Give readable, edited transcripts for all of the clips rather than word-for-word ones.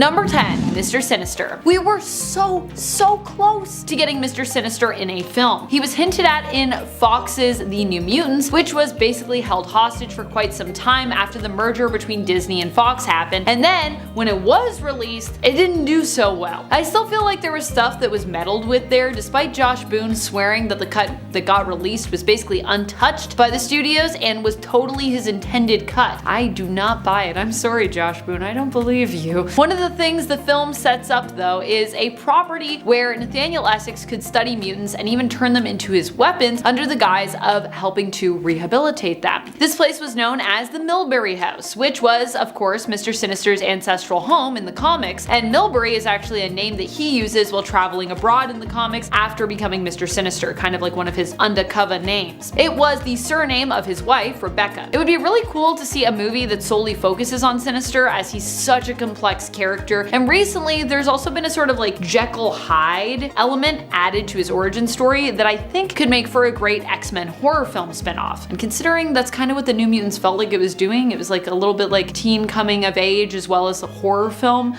Number 10. Mr. Sinister. We were so close to getting Mr. Sinister in a film. He was hinted at in Fox's The New Mutants, which was basically held hostage for quite some time after the merger between Disney and Fox happened, and then when it was released, it didn't do so well. I still feel like there was stuff that was meddled with there, despite Josh Boone swearing that the cut that got released was basically untouched by the studios and was totally his intended cut. I do not buy it. I'm sorry, Josh Boone, I don't believe you. One of the things the film sets up though is a property where Nathaniel Essex could study mutants and even turn them into his weapons under the guise of helping to rehabilitate them. This place was known as the Milbury House, which was of course Mr. Sinister's ancestral home in the comics, and Milbury is actually a name that he uses while traveling abroad in the comics after becoming Mr. Sinister, kind of like one of his undercover names. It was the surname of his wife, Rebecca. It would be really cool to see a movie that solely focuses on Sinister, as he's such a complex character, and recently there's also been a sort of like Jekyll Hyde element added to his origin story that I think could make for a great X-Men horror film spinoff. And considering that's kind of what the New Mutants felt like it was doing, it was like a little bit like teen coming of age as well as a horror film.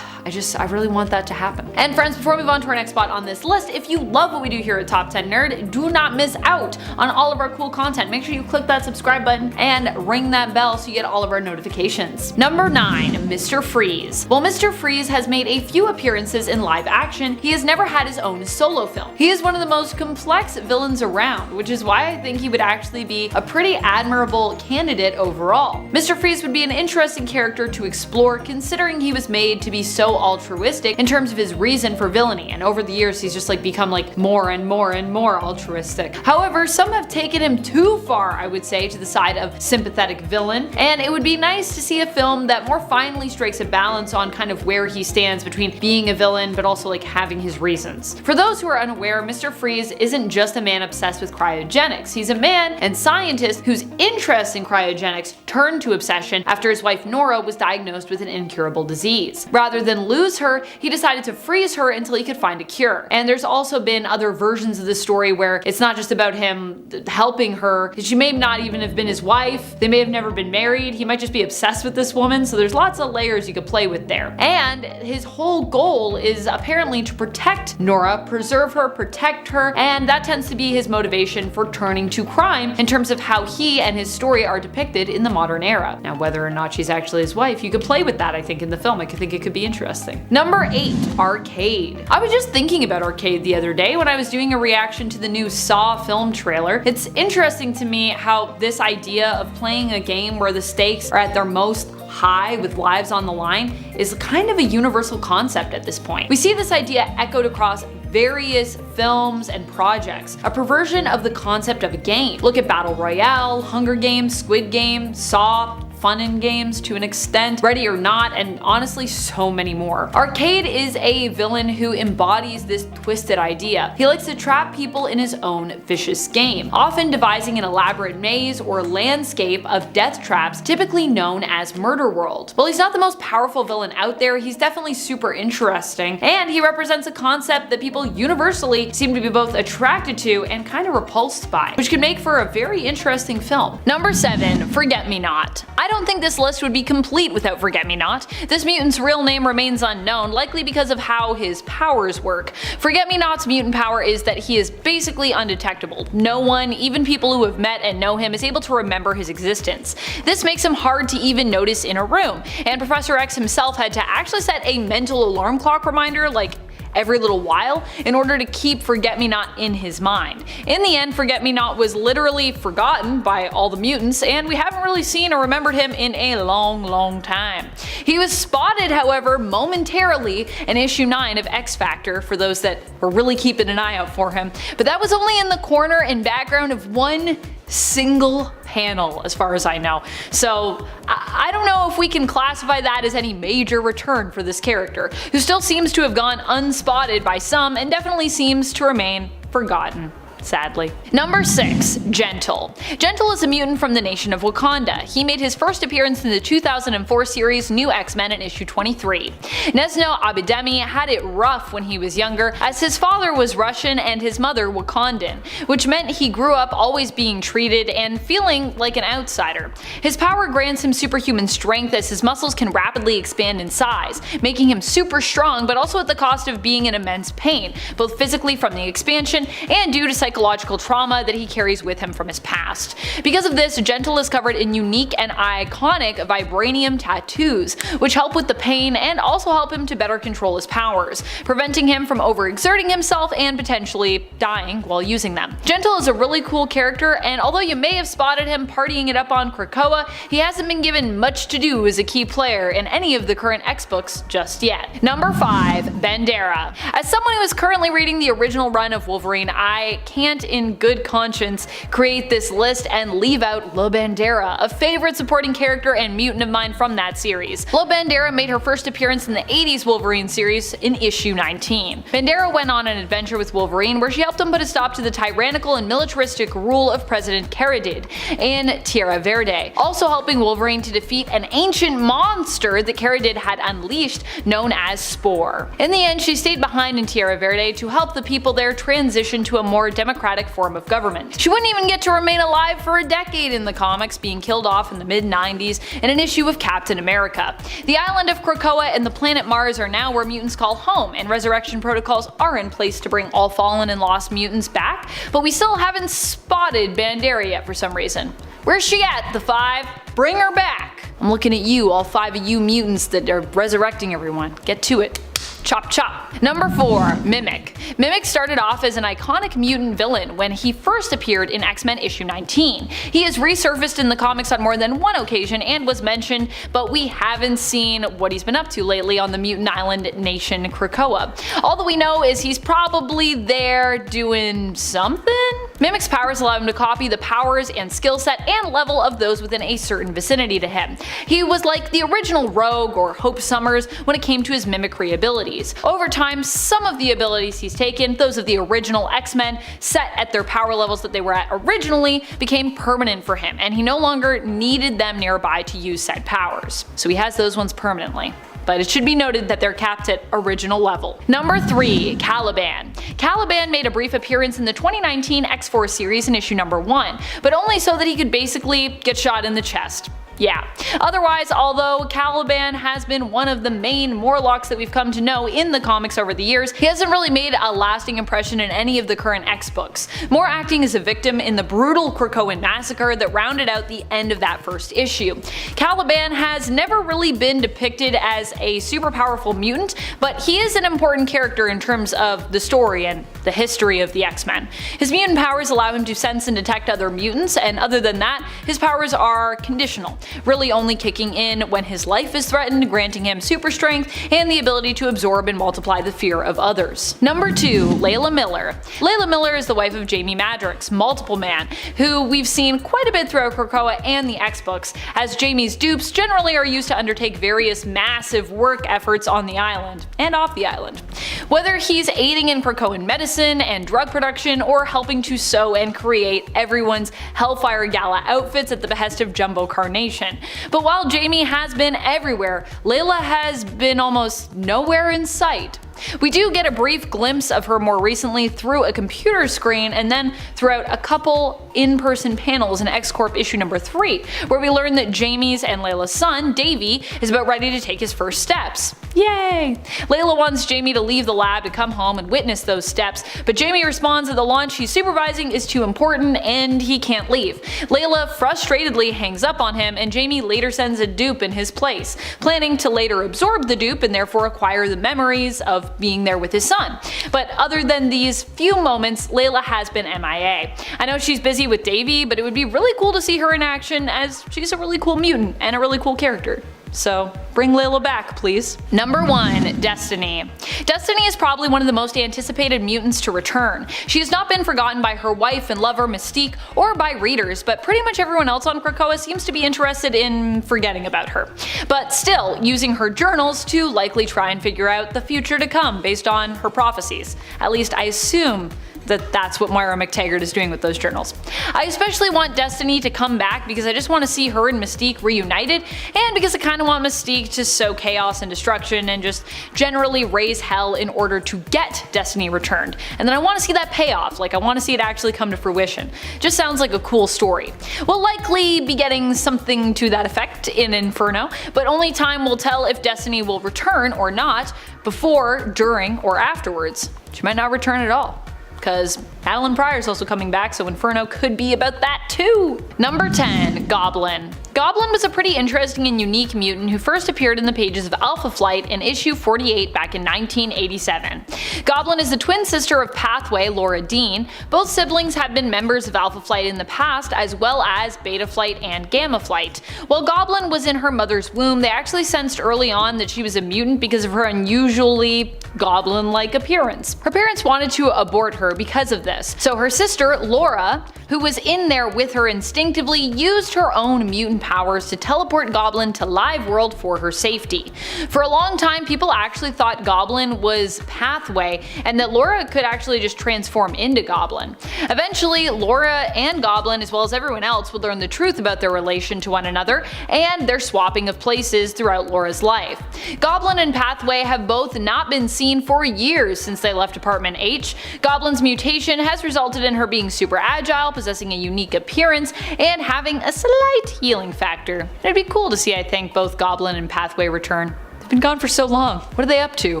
I really want that to happen. And friends, before we move on to our next spot on this list, if you love what we do here at Top 10 Nerd, do not miss out on all of our cool content. Make sure you click that subscribe button and ring that bell so you get all of our notifications. Number 9. Mr. Freeze. While Mr. Freeze has made a few appearances in live action, he has never had his own solo film. He is one of the most complex villains around, which is why I think he would actually be a pretty admirable candidate overall. Mr. Freeze would be an interesting character to explore, considering he was made to be so altruistic in terms of his reason for villainy, and over the years he's just like become like more and more altruistic. However, some have taken him too far, I would say, to the side of sympathetic villain, and it would be nice to see a film that more finely strikes a balance on kind of where he stands between being a villain but also like having his reasons. For those who are unaware, Mr. Freeze isn't just a man obsessed with cryogenics. He's a man and scientist whose interest in cryogenics turned to obsession after his wife Nora was diagnosed with an incurable disease. Rather than lose her, he decided to freeze her until he could find a cure. And there's also been other versions of the story where it's not just about him helping her. She may not even have been his wife. They may have never been married. He might just be obsessed with this woman. So there's lots of layers you could play with there. And his whole goal is apparently to protect Nora, preserve her, protect her, and that tends to be his motivation for turning to crime in terms of how he and his story are depicted in the modern era. Now, whether or not she's actually his wife, you could play with that, I think, in the film. I think it could be interesting. Number 8. Arcade. I was just thinking about Arcade the other day when I was doing a reaction to the new Saw film trailer. It's interesting to me how this idea of playing a game where the stakes are at their most high with lives on the line is kind of a universal concept at this point. We see this idea echoed across various films and projects, a perversion of the concept of a game. Look at Battle Royale, Hunger Games, Squid Game, Saw, fun in games to an extent, Ready or Not, and honestly so many more. Arcade is a villain who embodies this twisted idea. He likes to trap people in his own vicious game, often devising an elaborate maze or landscape of death traps typically known as Murder World. While he's not the most powerful villain out there, he's definitely super interesting, and he represents a concept that people universally seem to be both attracted to and kind of repulsed by, which could make for a very interesting film. Number 7. Forget-Me-Not. I don't think this list would be complete without Forget-Me-Not. This mutant's real name remains unknown, likely because of how his powers work. Forget-Me-Not's mutant power is that he is basically undetectable. No one, even people who have met and know him, is able to remember his existence. This makes him hard to even notice in a room, and Professor X himself had to actually set a mental alarm clock reminder like every little while in order to keep Forget-Me-Not in his mind. In the end, Forget-Me-Not was literally forgotten by all the mutants, and we haven't really seen or remembered him in a long time. He was spotted, however, momentarily in issue 9 of X Factor for those that were really keeping an eye out for him, but that was only in the corner and background of one single panel as far as I know. So I don't know if we can classify that as any major return for this character, who still seems to have gone unspotted by some and definitely seems to remain forgotten. sadly. Number 6. Gentle. Gentle is a mutant from the nation of Wakanda. He made his first appearance in the 2004 series New X-Men in issue 23. Nesno Abidemi had it rough when he was younger, as his father was Russian and his mother Wakandan, which meant he grew up always being treated and feeling like an outsider. His power grants him superhuman strength, as his muscles can rapidly expand in size, making him super strong, but also at the cost of being in immense pain, both physically from the expansion and due to psychological trauma that he carries with him from his past. Because of this, Gentle is covered in unique and iconic vibranium tattoos, which help with the pain and also help him to better control his powers, preventing him from overexerting himself and potentially dying while using them. Gentle is a really cool character, and although you may have spotted him partying it up on Krakoa, he hasn't been given much to do as a key player in any of the current X books just yet. Number 5. Bandera. As someone who is currently reading the original run of Wolverine, I can't in good conscience create this list and leave out La Bandera, a favorite supporting character and mutant of mine from that series. La Bandera made her first appearance in the 80s Wolverine series in issue 19. Bandera went on an adventure with Wolverine where she helped him put a stop to the tyrannical and militaristic rule of President Caradid in Tierra Verde, also helping Wolverine to defeat an ancient monster that Caradid had unleashed known as Spore. In the end, she stayed behind in Tierra Verde to help the people there transition to a more democratic form of government. She wouldn't even get to remain alive for a decade in the comics, being killed off in the mid-90s in an issue of Captain America. The island of Krakoa and the planet Mars are now where mutants call home, and resurrection protocols are in place to bring all fallen and lost mutants back, but we still haven't spotted Bandera yet for some reason. Where's she at, the 5? Bring her back! I'm looking at you, all 5 of you mutants that are resurrecting everyone. Get to it. Chop chop. Number 4. Mimic. Mimic started off as an iconic mutant villain when he first appeared in X-Men issue 19. He has resurfaced in the comics on more than one occasion and was mentioned, but we haven't seen what he's been up to lately on the mutant island nation Krakoa. All that we know is he's probably there doing something? Mimic's powers allow him to copy the powers and skill set and level of those within a certain vicinity to him. He was like the original Rogue or Hope Summers when it came to his mimicry abilities. Over time, some of the abilities he's taken, those of the original X-Men, set at their power levels that they were at originally, became permanent for him, and he no longer needed them nearby to use said powers. So he has those ones permanently. But it should be noted that they're capped at original level. Number 3. Caliban. Caliban made a brief appearance in the 2019 X-Force series in issue number 1, but only so that he could basically get shot in the chest. Yeah. Otherwise, although Caliban has been one of the main Morlocks that we've come to know in the comics over the years, he hasn't really made a lasting impression in any of the current X books, more acting as a victim in the brutal Krakoan massacre that rounded out the end of that first issue. Caliban has never really been depicted as a super powerful mutant, but he is an important character in terms of the story and the history of the X-Men. His mutant powers allow him to sense and detect other mutants, and other than that, his powers are conditional, really only kicking in when his life is threatened, granting him super strength and the ability to absorb and multiply the fear of others. Number 2. Lila Miller. Lila Miller is the wife of Jamie Madrox, Multiple Man, who we've seen quite a bit throughout Krakoa and the X-Books, as Jamie's dupes generally are used to undertake various massive work efforts on the island and off the island. Whether he's aiding in Krakoan medicine and drug production, or helping to sew and create everyone's Hellfire Gala outfits at the behest of Jumbo Carnation. But while Jamie has been everywhere, Layla has been almost nowhere in sight. We do get a brief glimpse of her more recently through a computer screen, and then throughout a couple in-person panels in X-Corp issue number 3, where we learn that Jamie's and Layla's son, Davey, is about ready to take his first steps. Yay! Layla wants Jamie to leave the lab to come home and witness those steps, but Jamie responds that the launch he's supervising is too important and he can't leave. Layla frustratedly hangs up on him, and Jamie later sends a dupe in his place, planning to later absorb the dupe and therefore acquire the memories of being there with his son. But other than these few moments, Layla has been MIA. I know she's busy with Davey, but it would be really cool to see her in action, as she's a really cool mutant and a really cool character. So bring Layla back, please. Number 1. Destiny. Destiny is probably one of the most anticipated mutants to return. She has not been forgotten by her wife and lover Mystique or by readers, but pretty much everyone else on Krakoa seems to be interested in forgetting about her. But still, using her journals to likely try and figure out the future to come based on her prophecies. At least I assume that's what Moira McTaggart is doing with those journals. I especially want Destiny to come back because I just want to see her and Mystique reunited, and because I kind of want Mystique to sow chaos and destruction and just generally raise hell in order to get Destiny returned. And then I want to see that payoff, like I want to see it actually come to fruition. Just sounds like a cool story. We'll likely be getting something to that effect in Inferno, but only time will tell if Destiny will return or not, before, during, or afterwards. She might not return at all, because Madelyne Prior is also coming back, so Inferno could be about that too. Number 10. Goblin. Goblin was a pretty interesting and unique mutant who first appeared in the pages of Alpha Flight in issue 48 back in 1987. Goblin is the twin sister of Pathway, Laura Dean. Both siblings have been members of Alpha Flight in the past, as well as Beta Flight and Gamma Flight. While Goblin was in her mother's womb, they actually sensed early on that she was a mutant because of her unusually goblin-like appearance. Her parents wanted to abort her because of this, so her sister, Laura, who was in there with her instinctively, used her own mutant powers to teleport Goblin to Live World for her safety. For a long time, people actually thought Goblin was Pathway and that Laura could actually just transform into Goblin. Eventually, Laura and Goblin, as well as everyone else, would learn the truth about their relation to one another and their swapping of places throughout Laura's life. Goblin and Pathway have both not been seen for years since they left Department H. Goblin's mutation has resulted in her being super agile, possessing a unique appearance, and having a slight healing factor. It'd be cool to see, I think, both Goblin and Pathway return. They've been gone for so long. What are they up to?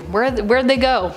Where'd they go?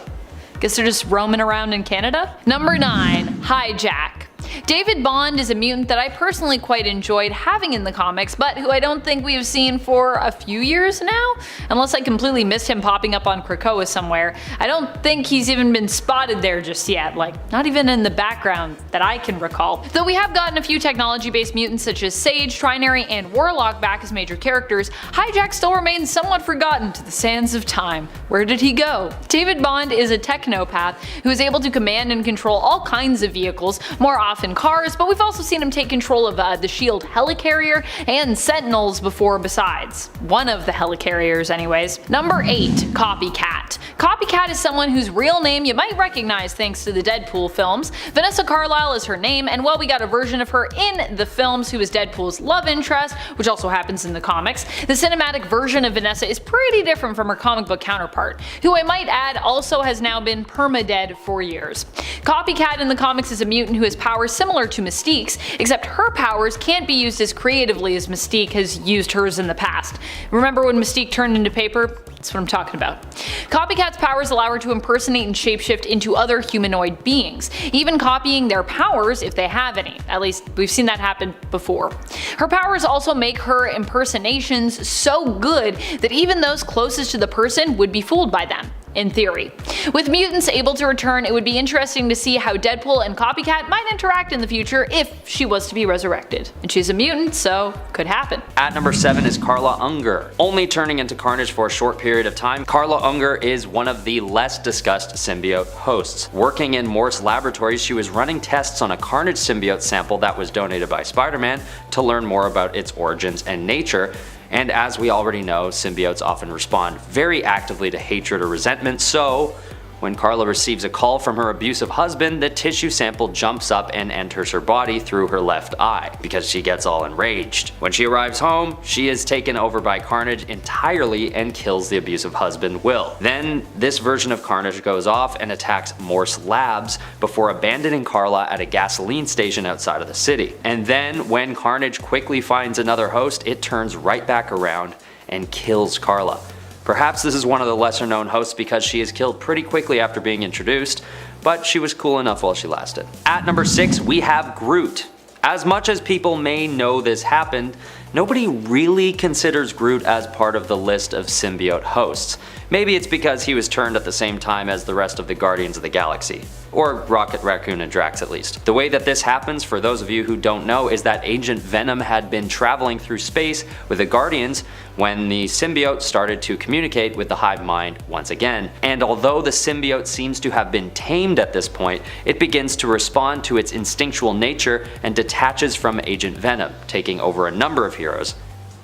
Guess they're just roaming around in Canada? Number 9. Hijack. David Bond is a mutant that I personally quite enjoyed having in the comics, but who I don't think we've seen for a few years now, unless I completely missed him popping up on Krakoa somewhere. I don't think he's even been spotted there just yet, like not even in the background that I can recall. Though we have gotten a few technology-based mutants such as Sage, Trinary, and Warlock back as major characters, Hijack still remains somewhat forgotten to the sands of time. Where did he go? David Bond is a technopath who is able to command and control all kinds of vehicles, more often cars, but we've also seen him take control of the SHIELD helicarrier and Sentinels before, besides. One of the helicarriers anyways. Number 8. Copycat. Copycat is someone whose real name you might recognize thanks to the Deadpool films. Vanessa Carlyle is her name, and while we got a version of her in the films who is Deadpool's love interest, which also happens in the comics, the cinematic version of Vanessa is pretty different from her comic book counterpart, who I might add also has now been perma-dead for years. Copycat in the comics is a mutant who has powers similar to Mystique's, except her powers can't be used as creatively as Mystique has used hers in the past. Remember when Mystique turned into paper? That's what I'm talking about. Copycat's powers allow her to impersonate and shapeshift into other humanoid beings, even copying their powers if they have any. At least we've seen that happen before. Her powers also make her impersonations so good that even those closest to the person would be fooled by them. In theory. With mutants able to return, it would be interesting to see how Deadpool and Copycat might interact in the future if she was to be resurrected. And she's a mutant, so could happen. At number 7 is Carla Unger. Only turning into Carnage for a short period of time, Carla Unger is one of the less discussed symbiote hosts. Working in Morse Laboratories, she was running tests on a Carnage symbiote sample that was donated by Spider-Man to learn more about its origins and nature. And as we already know, symbiotes often respond very actively to hatred or resentment, so when Carla receives a call from her abusive husband, the tissue sample jumps up and enters her body through her left eye, because she gets all enraged. When she arrives home, she is taken over by Carnage entirely and kills the abusive husband Will. Then this version of Carnage goes off and attacks Morse Labs before abandoning Carla at a gasoline station outside of the city. And then when Carnage quickly finds another host, it turns right back around and kills Carla. Perhaps this is one of the lesser known hosts because she is killed pretty quickly after being introduced, but she was cool enough while she lasted. At number 6, we have Groot. As much as people may know this happened, nobody really considers Groot as part of the list of symbiote hosts. Maybe it's because he was turned at the same time as the rest of the Guardians of the Galaxy. Or Rocket Raccoon and Drax at least. The way that this happens, for those of you who don't know, is that Agent Venom had been traveling through space with the Guardians when the symbiote started to communicate with the hive mind once again. And although the symbiote seems to have been tamed at this point, it begins to respond to its instinctual nature and detaches from Agent Venom, taking over a number of heroes,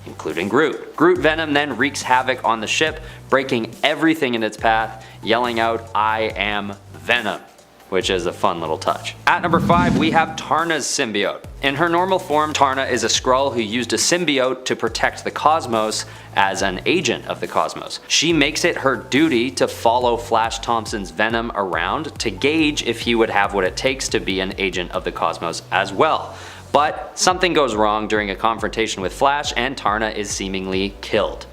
including Groot. Groot Venom then wreaks havoc on the ship, breaking everything in its path, yelling out, "I am Venom." which is a fun little touch. At number 5, we have Tarna's symbiote. In her normal form, Tarna is a Skrull who used a symbiote to protect the cosmos as an agent of the cosmos. She makes it her duty to follow Flash Thompson's Venom around to gauge if he would have what it takes to be an agent of the cosmos as well. But something goes wrong during a confrontation with Flash and Tarna is seemingly killed.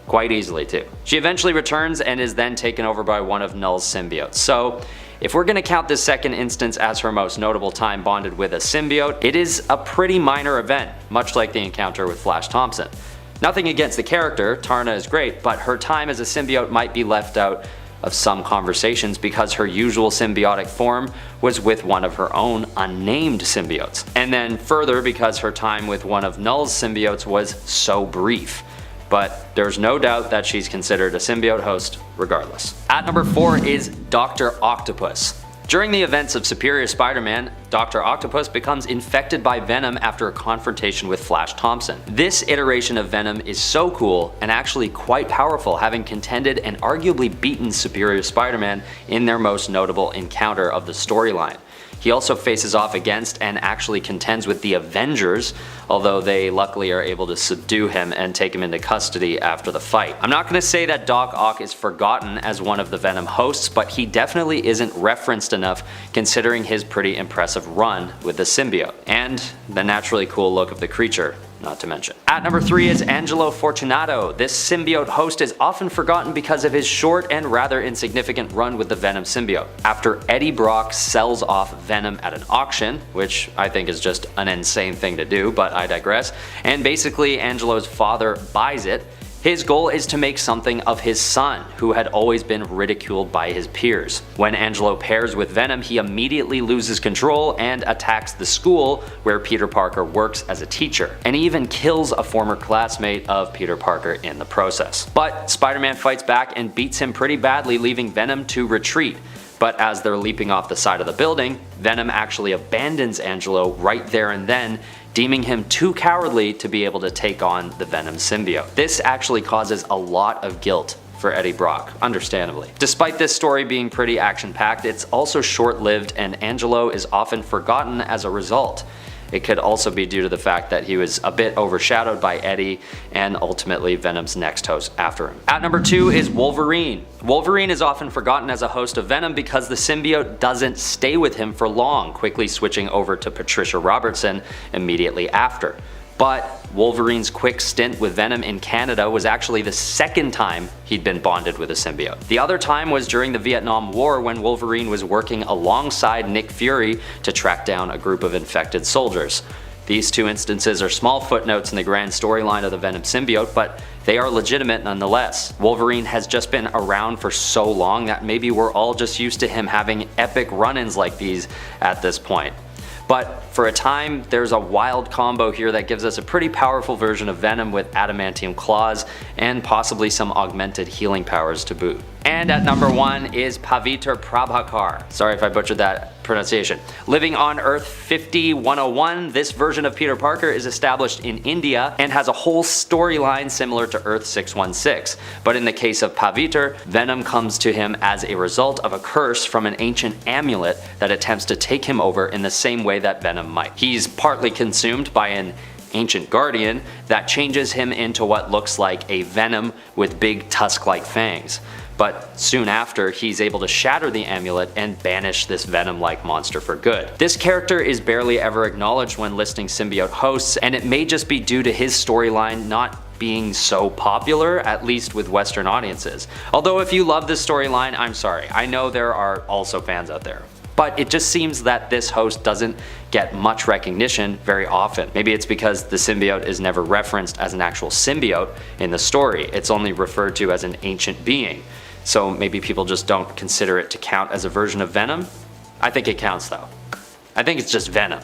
Quite easily too. She eventually returns and is then taken over by one of Null's symbiotes. So if we're gonna count this second instance as her most notable time bonded with a symbiote, it is a pretty minor event, much like the encounter with Flash Thompson. Nothing against the character, Tarna is great, but her time as a symbiote might be left out of some conversations because her usual symbiotic form was with one of her own unnamed symbiotes. And then further because her time with one of Null's symbiotes was so brief. But there's no doubt that she's considered a symbiote host regardless. At number 4 is Dr. Octopus. During the events of Superior Spider-Man, Dr. Octopus becomes infected by Venom after a confrontation with Flash Thompson. This iteration of Venom is so cool and actually quite powerful, having contended and arguably beaten Superior Spider-Man in their most notable encounter of the storyline. He also faces off against and actually contends with the Avengers, although they luckily are able to subdue him and take him into custody after the fight. I'm not going to say that Doc Ock is forgotten as one of the Venom hosts, but he definitely isn't referenced enough considering his pretty impressive run with the symbiote, and the naturally cool look of the creature, not to mention. At number 3 is Angelo Fortunado. This symbiote host is often forgotten because of his short and rather insignificant run with the Venom symbiote. After Eddie Brock sells off Venom at an auction, which I think is just an insane thing to do, but I digress, and basically Angelo's father buys it, his goal is to make something of his son, who had always been ridiculed by his peers. When Angelo pairs with Venom, he immediately loses control and attacks the school where Peter Parker works as a teacher, and he even kills a former classmate of Peter Parker in the process. But Spider-Man fights back and beats him pretty badly, leaving Venom to retreat. But as they're leaping off the side of the building, Venom actually abandons Angelo right there and then, deeming him too cowardly to be able to take on the Venom symbiote. This actually causes a lot of guilt for Eddie Brock, understandably. Despite this story being pretty action-packed, it's also short-lived and Angelo is often forgotten as a result. It could also be due to the fact that he was a bit overshadowed by Eddie and ultimately Venom's next host after him. At number 2 is Wolverine. Wolverine is often forgotten as a host of Venom because the symbiote doesn't stay with him for long, quickly switching over to Patricia Robertson immediately after. But Wolverine's quick stint with Venom in Canada was actually the second time he'd been bonded with a symbiote. The other time was during the Vietnam War when Wolverine was working alongside Nick Fury to track down a group of infected soldiers. These two instances are small footnotes in the grand storyline of the Venom symbiote, but they are legitimate nonetheless. Wolverine has just been around for so long that maybe we're all just used to him having epic run-ins like these at this point. But for a time, there's a wild combo here that gives us a pretty powerful version of Venom with adamantium claws and possibly some augmented healing powers to boot. And at number 1 is Paviter Prabhakar. Sorry if I butchered that pronunciation. Living on Earth 50-101, this version of Peter Parker is established in India and has a whole storyline similar to Earth 616. But in the case of Paviter, Venom comes to him as a result of a curse from an ancient amulet that attempts to take him over in the same way that Venom might. He's partly consumed by an ancient guardian that changes him into what looks like a Venom with big tusk-like fangs. But soon after, he's able to shatter the amulet and banish this Venom-like monster for good. This character is barely ever acknowledged when listing symbiote hosts, and it may just be due to his storyline not being so popular, at least with Western audiences. Although if you love this storyline, I'm sorry, I know there are also fans out there. But it just seems that this host doesn't get much recognition very often. Maybe it's because the symbiote is never referenced as an actual symbiote in the story. It's only referred to as an ancient being. So maybe people just don't consider it to count as a version of Venom? I think it counts though. I think it's just Venom.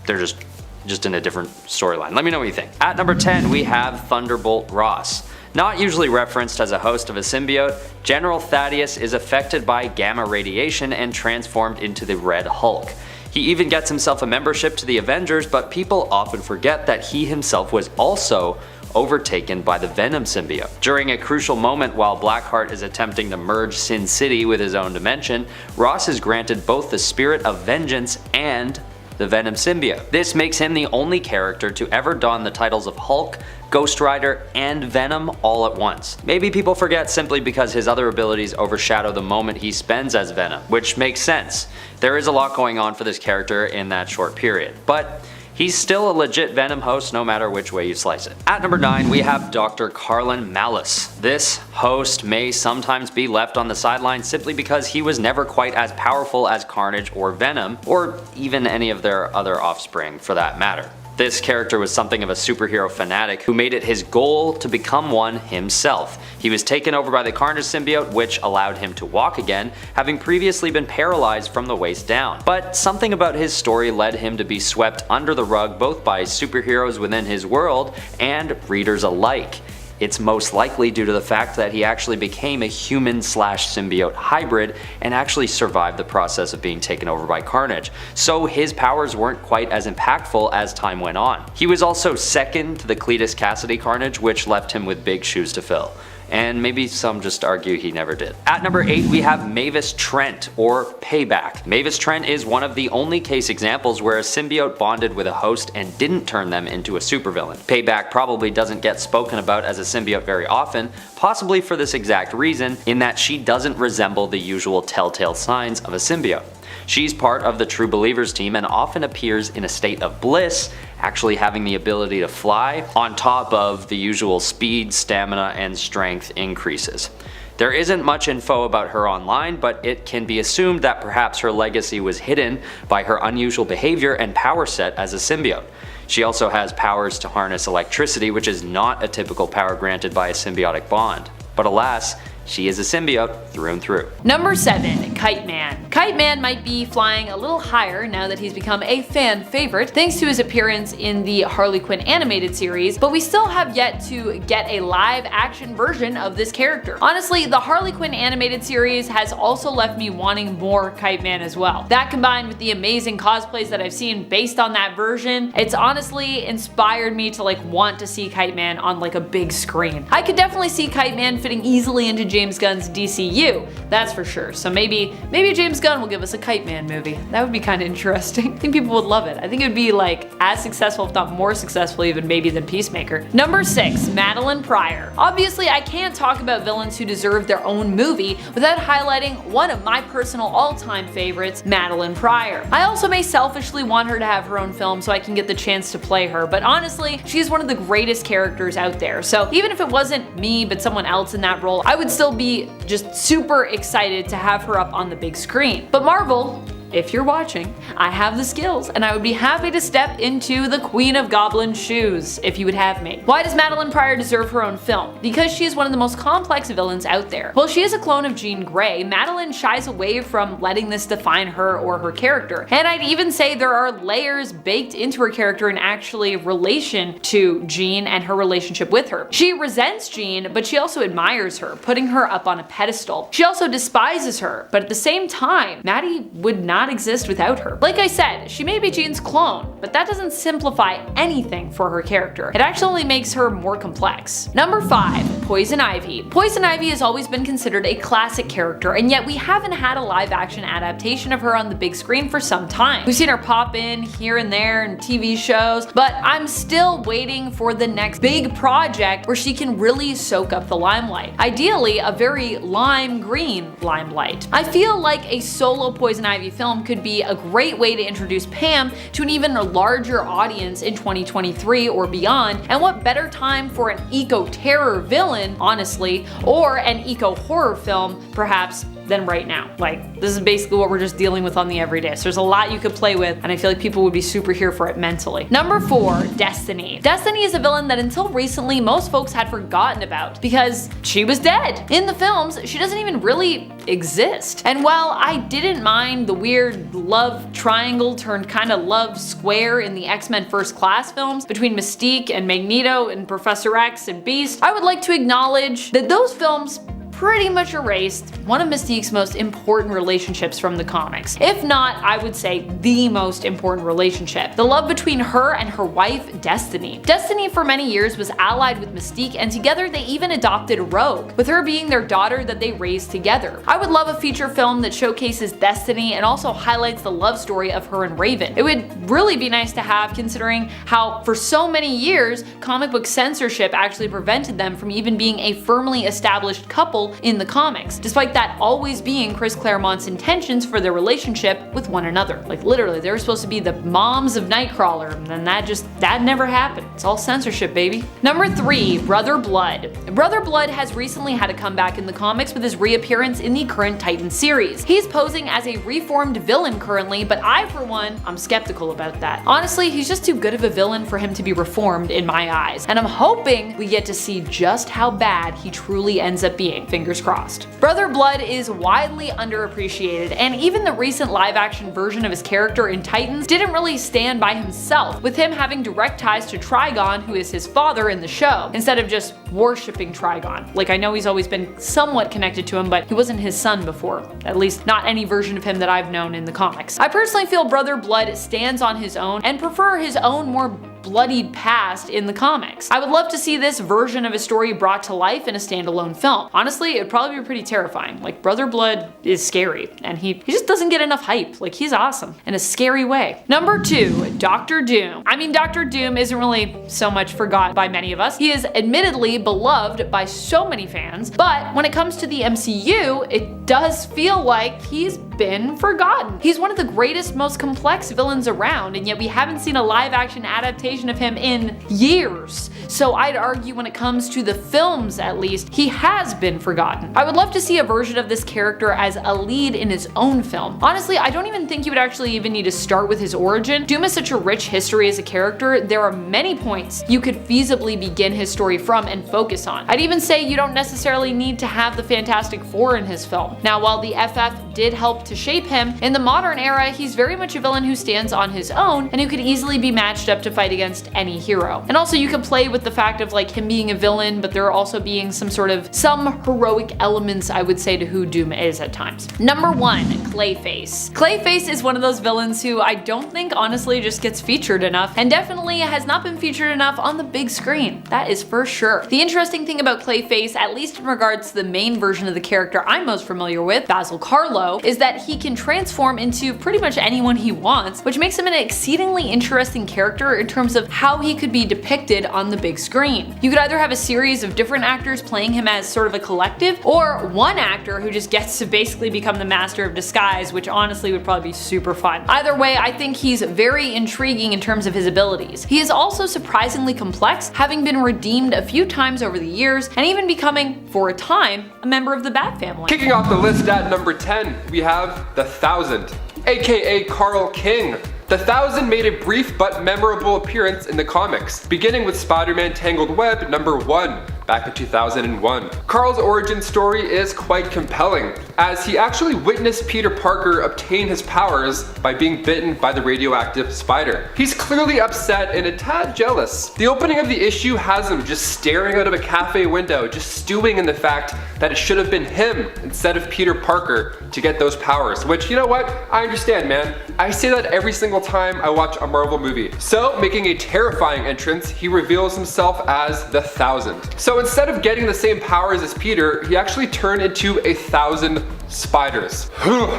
They're just in a different storyline. Let me know what you think. At number 10, we have Thunderbolt Ross. Not usually referenced as a host of a symbiote, General Thaddeus is affected by gamma radiation and transformed into the Red Hulk. He even gets himself a membership to the Avengers, but people often forget that he himself was also overtaken by the Venom symbiote. During a crucial moment while Blackheart is attempting to merge Sin City with his own dimension, Ross is granted both the Spirit of Vengeance and the Venom symbiote. This makes him the only character to ever don the titles of Hulk, Ghost Rider, and Venom all at once. Maybe people forget simply because his other abilities overshadow the moment he spends as Venom, which makes sense. There is a lot going on for this character in that short period, but he's still a legit Venom host no matter which way you slice it. At number 9, we have Dr. Carlin Malice. This host may sometimes be left on the sidelines simply because he was never quite as powerful as Carnage or Venom, or even any of their other offspring for that matter. This character was something of a superhero fanatic who made it his goal to become one himself. He was taken over by the Carnage symbiote, which allowed him to walk again, having previously been paralyzed from the waist down. But something about his story led him to be swept under the rug both by superheroes within his world and readers alike. It's most likely due to the fact that he actually became a human/symbiote hybrid and actually survived the process of being taken over by Carnage, so his powers weren't quite as impactful as time went on. He was also second to the Cletus Cassidy Carnage, which left him with big shoes to fill. And maybe some just argue he never did. At number 8, we have Mavis Trent, or Payback. Mavis Trent is one of the only case examples where a symbiote bonded with a host and didn't turn them into a supervillain. Payback probably doesn't get spoken about as a symbiote very often, possibly for this exact reason, in that she doesn't resemble the usual telltale signs of a symbiote. She's part of the True Believers team and often appears in a state of bliss, actually having the ability to fly, on top of the usual speed, stamina, and strength increases. There isn't much info about her online, but it can be assumed that perhaps her legacy was hidden by her unusual behavior and power set as a symbiote. She also has powers to harness electricity, which is not a typical power granted by a symbiotic bond. But alas, she is a symbiote through and through. Number 7, Kite Man. Kite Man might be flying a little higher now that he's become a fan favorite thanks to his appearance in the Harley Quinn animated series, but we still have yet to get a live action version of this character. Honestly, the Harley Quinn animated series has also left me wanting more Kite Man as well. That combined with the amazing cosplays that I've seen based on that version, it's honestly inspired me to want to see Kite Man on a big screen. I could definitely see Kite Man fitting easily into James Gunn's DCU, that's for sure. So maybe James Gunn will give us a Kite Man movie. That would be kind of interesting. I think people would love it. I think it would be as successful, if not more successful even maybe than Peacemaker. Number 6, Madelyne Prior. Obviously, I can't talk about villains who deserve their own movie without highlighting one of my personal all-time favorites, Madelyne Prior. I also may selfishly want her to have her own film so I can get the chance to play her, but honestly, she's one of the greatest characters out there. So even if it wasn't me but someone else in that role, I would still be just super excited to have her up on the big screen. But Marvel, if you're watching, I have the skills and I would be happy to step into the Queen of Goblin's shoes if you would have me. Why does Madelyne Prior deserve her own film? Because she is one of the most complex villains out there. While she is a clone of Jean Grey, Madelyne shies away from letting this define her or her character. And I'd even say there are layers baked into her character in actually relation to Jean and her relationship with her. She resents Jean, but she also admires her, putting her up on a pedestal. She also despises her, but at the same time, Maddie would not exist without her. Like I said, she may be Jean's clone, but that doesn't simplify anything for her character. It actually makes her more complex. Number 5, Poison Ivy. Poison Ivy has always been considered a classic character, and yet we haven't had a live action adaptation of her on the big screen for some time. We've seen her pop in here and there in TV shows, but I'm still waiting for the next big project where she can really soak up the limelight. Ideally, a very lime green limelight. I feel like a solo Poison Ivy film could be a great way to introduce Pam to an even larger audience in 2023 or beyond, and what better time for an eco-terror villain, honestly, or an eco-horror film, perhaps, than right now. This is basically what we're just dealing with on the everyday. So there's a lot you could play with, and I feel like people would be super here for it mentally. Number 4, Destiny. Destiny is a villain that until recently most folks had forgotten about because she was dead. In the films, she doesn't even really exist. And while I didn't mind the weird love triangle turned kind of love square in the X-Men First Class films between Mystique and Magneto and Professor X and Beast, I would like to acknowledge that those films pretty much erased one of Mystique's most important relationships from the comics. If not, I would say the most important relationship. The love between her and her wife, Destiny. Destiny for many years was allied with Mystique, and together they even adopted Rogue, with her being their daughter that they raised together. I would love a feature film that showcases Destiny and also highlights the love story of her and Raven. It would really be nice to have, considering how for so many years comic book censorship actually prevented them from even being a firmly established couple in the comics, despite that always being Chris Claremont's intentions for their relationship with one another. Like literally, they were supposed to be the moms of Nightcrawler, and then that never happened. It's all censorship, baby. Number 3, Brother Blood. Brother Blood has recently had a comeback in the comics with his reappearance in the current Titan series. He's posing as a reformed villain currently, but I for one, I'm skeptical about that. Honestly, he's just too good of a villain for him to be reformed in my eyes, and I'm hoping we get to see just how bad he truly ends up being, fingers crossed. Brother Blood is widely underappreciated, and even the recent live-action version of his character in Titans didn't really stand by himself, with him having direct ties to Trigon, who is his father in the show, instead of just worshipping Trigon. Like, I know he's always been somewhat connected to him, but he wasn't his son before. At least not any version of him that I've known in the comics. I personally feel Brother Blood stands on his own and prefer his own more bloodied past in the comics. I would love to see this version of his story brought to life in a standalone film. Honestly, it'd probably be pretty terrifying. Like, Brother Blood is scary, and he just doesn't get enough hype. Like, he's awesome in a scary way. Number 2, Doctor Doom. I mean, Doctor Doom isn't really so much forgotten by many of us. He is admittedly beloved by so many fans, but when it comes to the MCU, it does feel like he's been forgotten. He's one of the greatest, most complex villains around, and yet we haven't seen a live-action adaptation of him in years. So I'd argue when it comes to the films, at least, he has been forgotten. I would love to see a version of this character as a lead in his own film. Honestly, I don't even think you would actually even need to start with his origin. Doom has such a rich history as a character, there are many points you could feasibly begin his story from and focus on. I'd even say you don't necessarily need to have the Fantastic Four in his film. Now, while the FF did help to shape him, in the modern era, he's very much a villain who stands on his own and who could easily be matched up to fight against any hero. And also you could play with the fact of like him being a villain, but there also being some heroic elements, I would say, to who Doom is at times. Number 1, Clayface. Clayface is one of those villains who I don't think honestly just gets featured enough, and definitely has not been featured enough on the big screen. That is for sure. The interesting thing about Clayface, at least in regards to the main version of the character I'm most familiar with, Basil Karlo, is that he can transform into pretty much anyone he wants, which makes him an exceedingly interesting character in terms of how he could be depicted on the big screen. You could either have a series of different actors playing him as sort of a collective, or one actor who just gets to basically become the master of disguise, which honestly would probably be super fun. Either way, I think he's very intriguing in terms of his abilities. He is also surprisingly complex, having been redeemed a few times over the years, and even becoming, for a time, a member of the Bat family. Kicking off the list at number 10, we have the 1000, aka Carl King. The 1000 made a brief but memorable appearance in the comics, beginning with Spider-Man Tangled Web number 1, back in 2001. Carl's origin story is quite compelling, as he actually witnessed Peter Parker obtain his powers by being bitten by the radioactive spider. He's clearly upset and a tad jealous. The opening of the issue has him just staring out of a cafe window, just stewing in the fact that it should have been him instead of Peter Parker to get those powers, which, you know what, I understand, man. I say that every single time I watch a Marvel movie. So, making a terrifying entrance, he reveals himself as the 1000. So instead of getting the same powers as Peter, he actually turned into 1,000 spiders.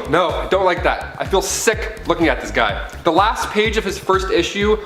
No, I don't like that. I feel sick looking at this guy. The last page of his first issue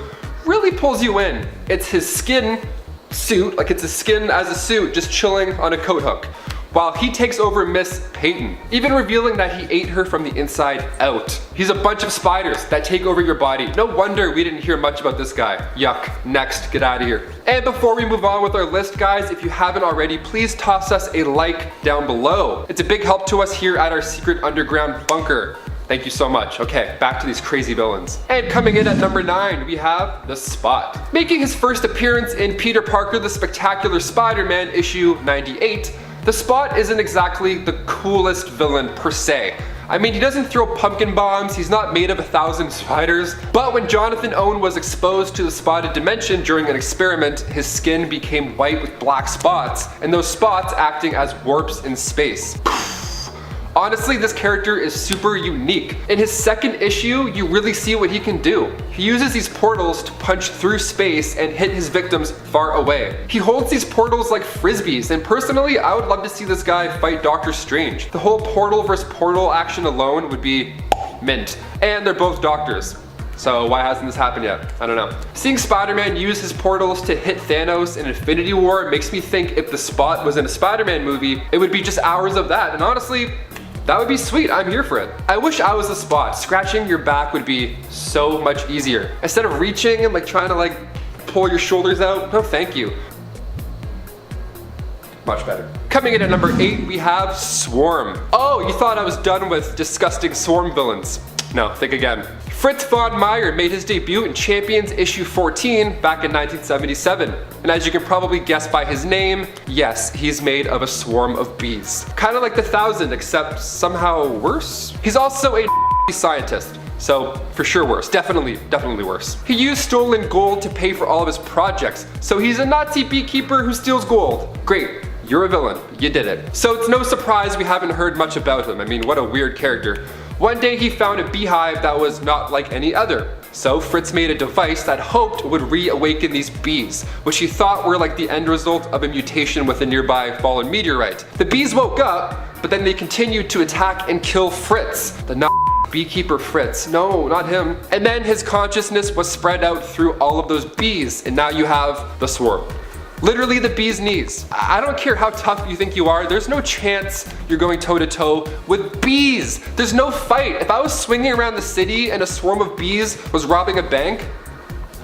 really pulls you in. It's his skin suit, like it's his skin as a suit, just chilling on a coat hook, while he takes over Miss Peyton, even revealing that he ate her from the inside out. He's a bunch of spiders that take over your body. No wonder we didn't hear much about this guy. Yuck. Next, get out of here. And before we move on with our list, guys, if you haven't already, please toss us a like down below. It's a big help to us here at our secret underground bunker. Thank you so much. Okay, back to these crazy villains. And coming in at number 9, we have the Spot. Making his first appearance in Peter Parker the Spectacular Spider-Man issue 98, the Spot isn't exactly the coolest villain per se. I mean, he doesn't throw pumpkin bombs, he's not made of 1,000 spiders, but when Jonathan Owen was exposed to the spotted dimension during an experiment, his skin became white with black spots, and those spots acting as warps in space. Honestly, this character is super unique. In his second issue, you really see what he can do. He uses these portals to punch through space and hit his victims far away. He holds these portals like frisbees, and personally, I would love to see this guy fight Doctor Strange. The whole portal versus portal action alone would be mint. And they're both doctors. So why hasn't this happened yet? I don't know. Seeing Spider-Man use his portals to hit Thanos in Infinity War makes me think if the Spot was in a Spider-Man movie, it would be just hours of that. And honestly, that would be sweet. I'm here for it. I wish I was the Spot. Scratching your back would be so much easier. Instead of reaching and trying to pull your shoulders out, no thank you. Much better. Coming in at number 8, we have Swarm. Oh, you thought I was done with disgusting Swarm villains. No, think again. Fritz von Meyer made his debut in Champions issue 14 back in 1977. And as you can probably guess by his name, yes, he's made of a swarm of bees. Kind of like the 1,000, except somehow worse. He's also a scientist. So for sure worse, definitely worse. He used stolen gold to pay for all of his projects. So he's a Nazi beekeeper who steals gold. Great. You're a villain. You did it. So it's no surprise we haven't heard much about him. I mean, what a weird character. One day he found a beehive that was not like any other. So Fritz made a device that hoped would reawaken these bees, which he thought were like the end result of a mutation with a nearby fallen meteorite. The bees woke up, but then they continued to attack and kill Fritz, the beekeeper Fritz. No, not him. And then his consciousness was spread out through all of those bees, and now you have the swarm. Literally the bee's knees. I don't care how tough you think you are, there's no chance you're going toe to toe with bees. There's no fight. If I was swinging around the city and a swarm of bees was robbing a bank,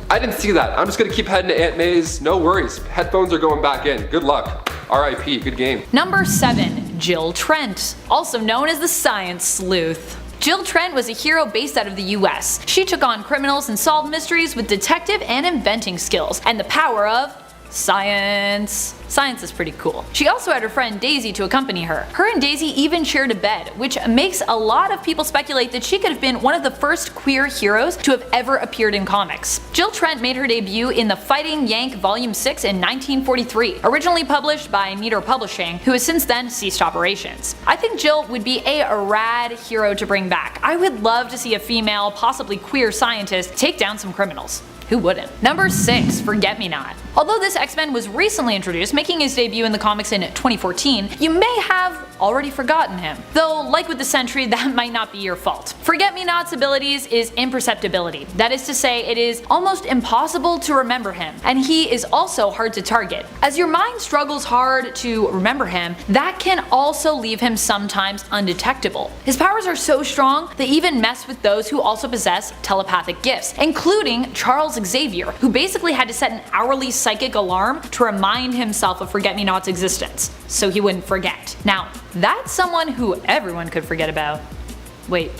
I didn't see that. I'm just gonna keep heading to Aunt May's. No worries. Headphones are going back in. Good luck. RIP. Good game. Number 7, Jill Trent, also known as the Science Sleuth. Jill Trent was a hero based out of the US. She took on criminals and solved mysteries with detective and inventing skills, and the power of science. Science is pretty cool. She also had her friend Daisy to accompany her. Her and Daisy even shared a bed, which makes a lot of people speculate that she could have been one of the first queer heroes to have ever appeared in comics. Jill Trent made her debut in The Fighting Yank Volume 6 in 1943, originally published by Neater Publishing, who has since then ceased operations. I think Jill would be a rad hero to bring back. I would love to see a female, possibly queer scientist take down some criminals. Who wouldn't? Number 6, Forget-Me-Not. Although this X-Men was recently introduced, making his debut in the comics in 2014, you may have already forgotten him. Though, like with the Sentry, that might not be your fault. Forget-Me-Not's abilities is imperceptibility. That is to say, it is almost impossible to remember him, and he is also hard to target. As your mind struggles hard to remember him, that can also leave him sometimes undetectable. His powers are so strong, they even mess with those who also possess telepathic gifts, including Charles Xavier, who basically had to set an hourly psychic alarm to remind himself of Forget-Me-Not's existence, so he wouldn't forget. Now, that's someone who everyone could forget about. Wait,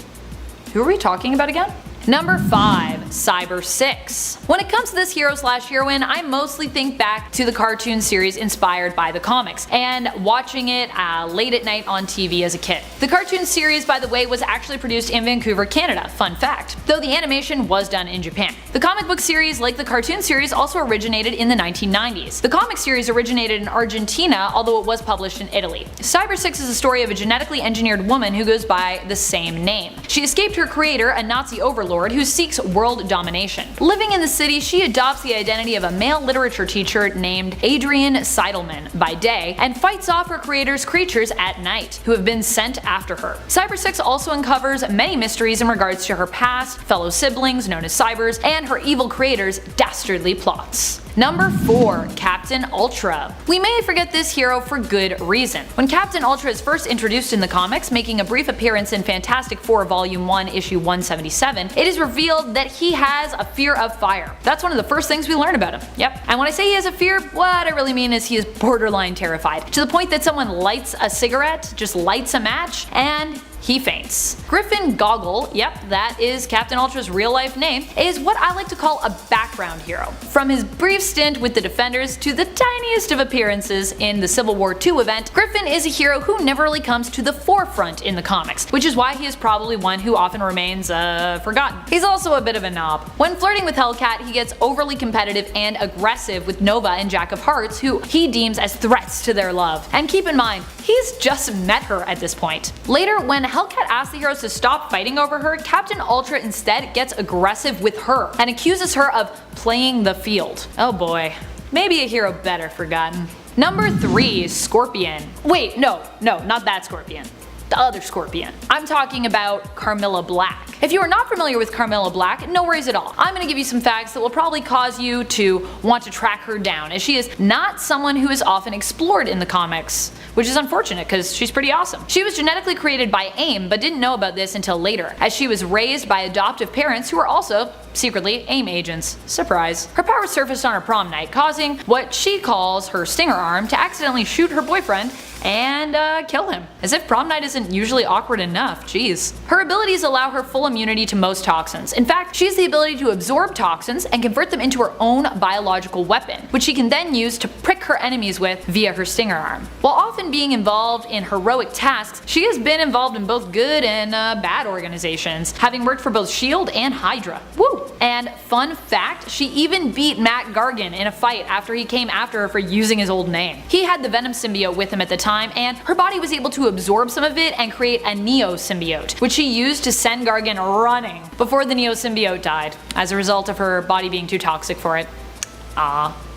who are we talking about again? Number 5, Cyber 6. When it comes to this hero/heroine, I mostly think back to the cartoon series inspired by the comics, and watching it late at night on TV as a kid. The cartoon series, by the way, was actually produced in Vancouver, Canada, fun fact, though the animation was done in Japan. The comic book series, like the cartoon series, also originated in the 1990s. The comic series originated in Argentina, although it was published in Italy. Cyber 6 is a story of a genetically engineered woman who goes by the same name. She escaped her creator, a Nazi overlord who seeks world domination. Living in the city, she adopts the identity of a male literature teacher named Adrian Seidelman by day, and fights off her creator's creatures at night, who have been sent after her. Cyber 6 also uncovers many mysteries in regards to her past, fellow siblings known as Cybers, and her evil creator's dastardly plots. Number 4, Captain Ultra. We may forget this hero for good reason. When Captain Ultra is first introduced in the comics, making a brief appearance in Fantastic Four Volume 1 issue 177, it is revealed that he has a fear of fire. That's one of the first things we learn about him. Yep. And when I say he has a fear, what I really mean is he is borderline terrified, to the point that someone lights a cigarette, just lights a match, and he faints. Griffin Goggle, yep, that is Captain Ultra's real life name, is what I like to call a background hero. From his brief stint with the Defenders to the tiniest of appearances in the Civil War II event, Griffin is a hero who never really comes to the forefront in the comics, which is why he is probably one who often remains, forgotten. He's also a bit of a knob. When flirting with Hellcat, he gets overly competitive and aggressive with Nova and Jack of Hearts, who he deems as threats to their love. And keep in mind, he's just met her at this point. Later, when Hellcat asks the heroes to stop fighting over her, Captain Ultra instead gets aggressive with her and accuses her of playing the field. Oh boy. Maybe a hero better forgotten. Number 3, Scorpion. Wait, no, not that Scorpion. The other Scorpion. I'm talking about Carmella Black. If you are not familiar with Carmella Black, no worries at all. I'm going to give you some facts that will probably cause you to want to track her down, as she is not someone who is often explored in the comics, which is unfortunate because she's pretty awesome. She was genetically created by AIM, but didn't know about this until later, as she was raised by adoptive parents who were also secretly AIM agents. Surprise. Her powers surfaced on her prom night, causing what she calls her stinger arm to accidentally shoot her boyfriend and kill him. As if prom night isn't usually awkward enough, jeez. Her abilities allow her full immunity to most toxins. In fact, she has the ability to absorb toxins and convert them into her own biological weapon, which she can then use to prick her enemies with via her stinger arm. While often being involved in heroic tasks, she has been involved in both good and bad organizations, having worked for both S.H.I.E.L.D. and Hydra. Woo! And fun fact, she even beat Matt Gargan in a fight after he came after her for using his old name. He had the Venom symbiote with him at the time, and her body was able to absorb some of it and create a Neo symbiote, which she used to send Gargan running before the Neo symbiote died, as a result of her body being too toxic for it.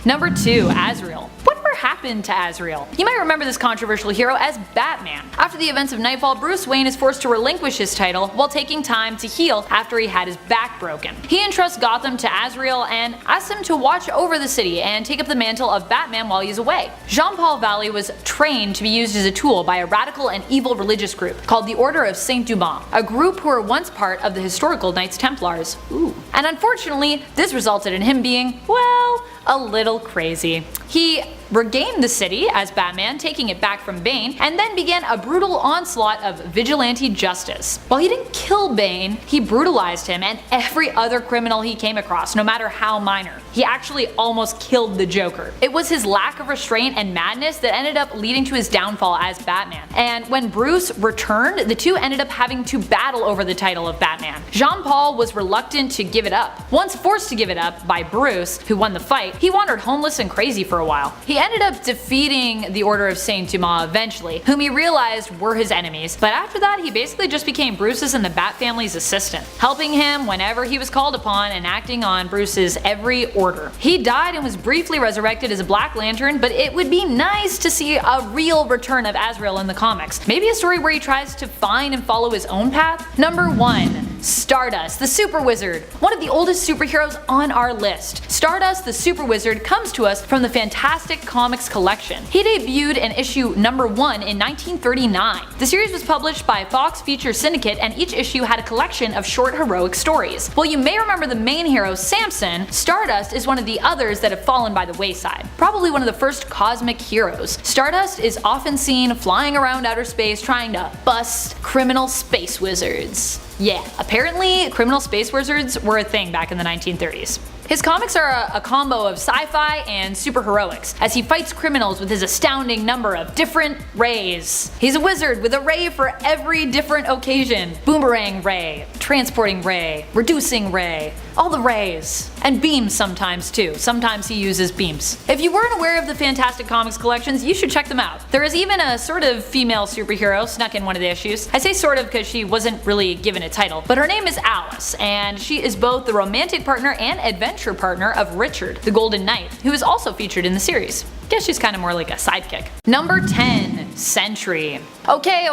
Number 2, Azrael. Whatever happened to Azrael? You might remember this controversial hero as Batman. After the events of Nightfall, Bruce Wayne is forced to relinquish his title while taking time to heal after he had his back broken. He entrusts Gotham to Azrael and asks him to watch over the city and take up the mantle of Batman while he's away. Jean-Paul Valley was trained to be used as a tool by a radical and evil religious group called the Order of Saint Dumas, a group who were once part of the historical Knights Templars. Ooh. And unfortunately, this resulted in him being, well, a little crazy. He regained the city as Batman, taking it back from Bane, and then began a brutal onslaught of vigilante justice. While he didn't kill Bane, he brutalized him and every other criminal he came across, no matter how minor. He actually almost killed the Joker. It was his lack of restraint and madness that ended up leading to his downfall as Batman. And when Bruce returned, the two ended up having to battle over the title of Batman. Jean-Paul was reluctant to give it up. Once forced to give it up by Bruce, who won the fight, he wandered homeless and crazy for a while. He ended up defeating the Order of Saint Dumas eventually, whom he realized were his enemies, but after that he basically just became Bruce's and the Bat family's assistant, helping him whenever he was called upon and acting on Bruce's every order. He died and was briefly resurrected as a Black Lantern, but it would be nice to see a real return of Azrael in the comics. Maybe a story where he tries to find and follow his own path? Number 1. Stardust, the Super Wizard, one of the oldest superheroes on our list. Stardust, the Super Wizard, comes to us from the Fantastic Comics collection. He debuted in issue number 1 in 1939. The series was published by Fox Feature Syndicate, and each issue had a collection of short heroic stories. While you may remember the main hero, Samson, Stardust is one of the others that have fallen by the wayside. Probably one of the first cosmic heroes. Stardust is often seen flying around outer space trying to bust criminal space wizards. Yeah, apparently criminal space wizards were a thing back in the 1930s. His comics are a combo of sci-fi and superheroics, as he fights criminals with his astounding number of different rays. He's a wizard with a ray for every different occasion. Boomerang ray, transporting ray, reducing ray, all the rays. And beams sometimes too. Sometimes he uses beams. If you weren't aware of the Fantastic Comics collections, you should check them out. There is even a sort of female superhero snuck in one of the issues. I say sort of because she wasn't really given a title, but her name is Alice, and she is both the romantic partner and adventure partner of Richard, the Golden Knight, who is also featured in the series. Guess she's kind of more like a sidekick. Number 10. Sentry. Okay.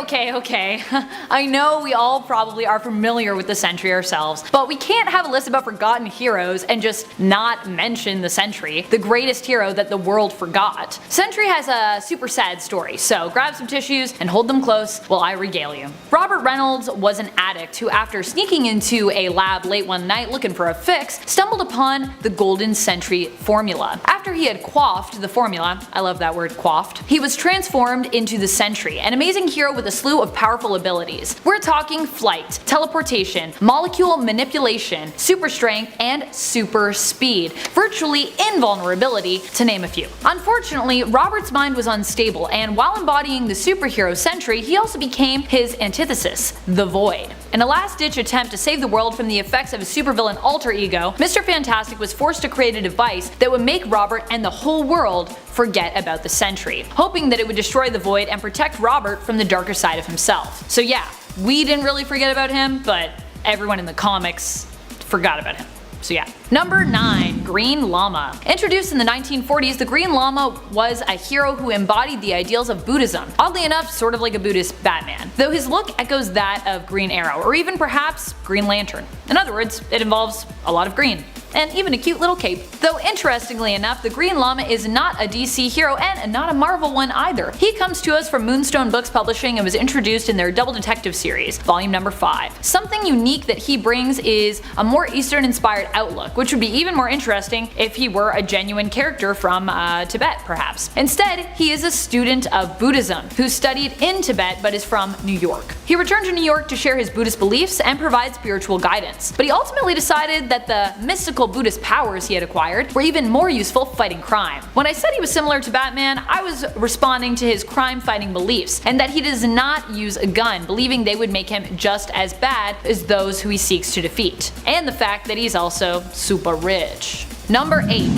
I know we all probably are familiar with the Sentry ourselves, but we can't have a list about forgotten heroes and just not mention the Sentry, the greatest hero that the world forgot. Sentry has a super sad story, so grab some tissues and hold them close while I regale you. Robert Reynolds was an addict who, after sneaking into a lab late one night looking for a fix, stumbled upon the Golden Sentry formula. After he had quaffed the formula, I love that word, coiffed. He was transformed into the Sentry, an amazing hero with a slew of powerful abilities. We're talking flight, teleportation, molecule manipulation, super strength, and super speed, virtually invulnerability, to name a few. Unfortunately, Robert's mind was unstable, and while embodying the superhero Sentry, he also became his antithesis, the Void. In a last-ditch attempt to save the world from the effects of his supervillain alter ego, Mr. Fantastic was forced to create a device that would make Robert and the whole world forget about the Sentry, hoping that it would destroy the Void and protect Robert from the darker side of himself. So yeah, we didn't really forget about him, but everyone in the comics forgot about him. So yeah. Number 9. Green Llama. Introduced in the 1940s, the Green Llama was a hero who embodied the ideals of Buddhism. Oddly enough, sort of like a Buddhist Batman, though his look echoes that of Green Arrow, or even perhaps Green Lantern. In other words, it involves a lot of green, and even a cute little cape. Though interestingly enough, the Green Llama is not a DC hero and not a Marvel one either. He comes to us from Moonstone Books Publishing and was introduced in their Double Detective series, volume number 5. Something unique that he brings is a more Eastern inspired outlook, which would be even more interesting if he were a genuine character from Tibet perhaps. Instead, he is a student of Buddhism who studied in Tibet but is from New York. He returned to New York to share his Buddhist beliefs and provide spiritual guidance, but he ultimately decided that the mystical Buddhist powers he had acquired were even more useful fighting crime. When I said he was similar to Batman, I was responding to his crime fighting beliefs, and that he does not use a gun, believing they would make him just as bad as those who he seeks to defeat, and the fact that he's also super rich. Number 8.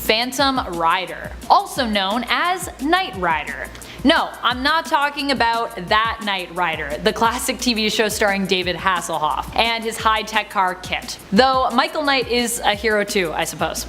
Phantom Rider, also known as Knight Rider. No, I'm not talking about that Knight Rider, the classic TV show starring David Hasselhoff, and his high-tech car Kit. Though Michael Knight is a hero too, I suppose.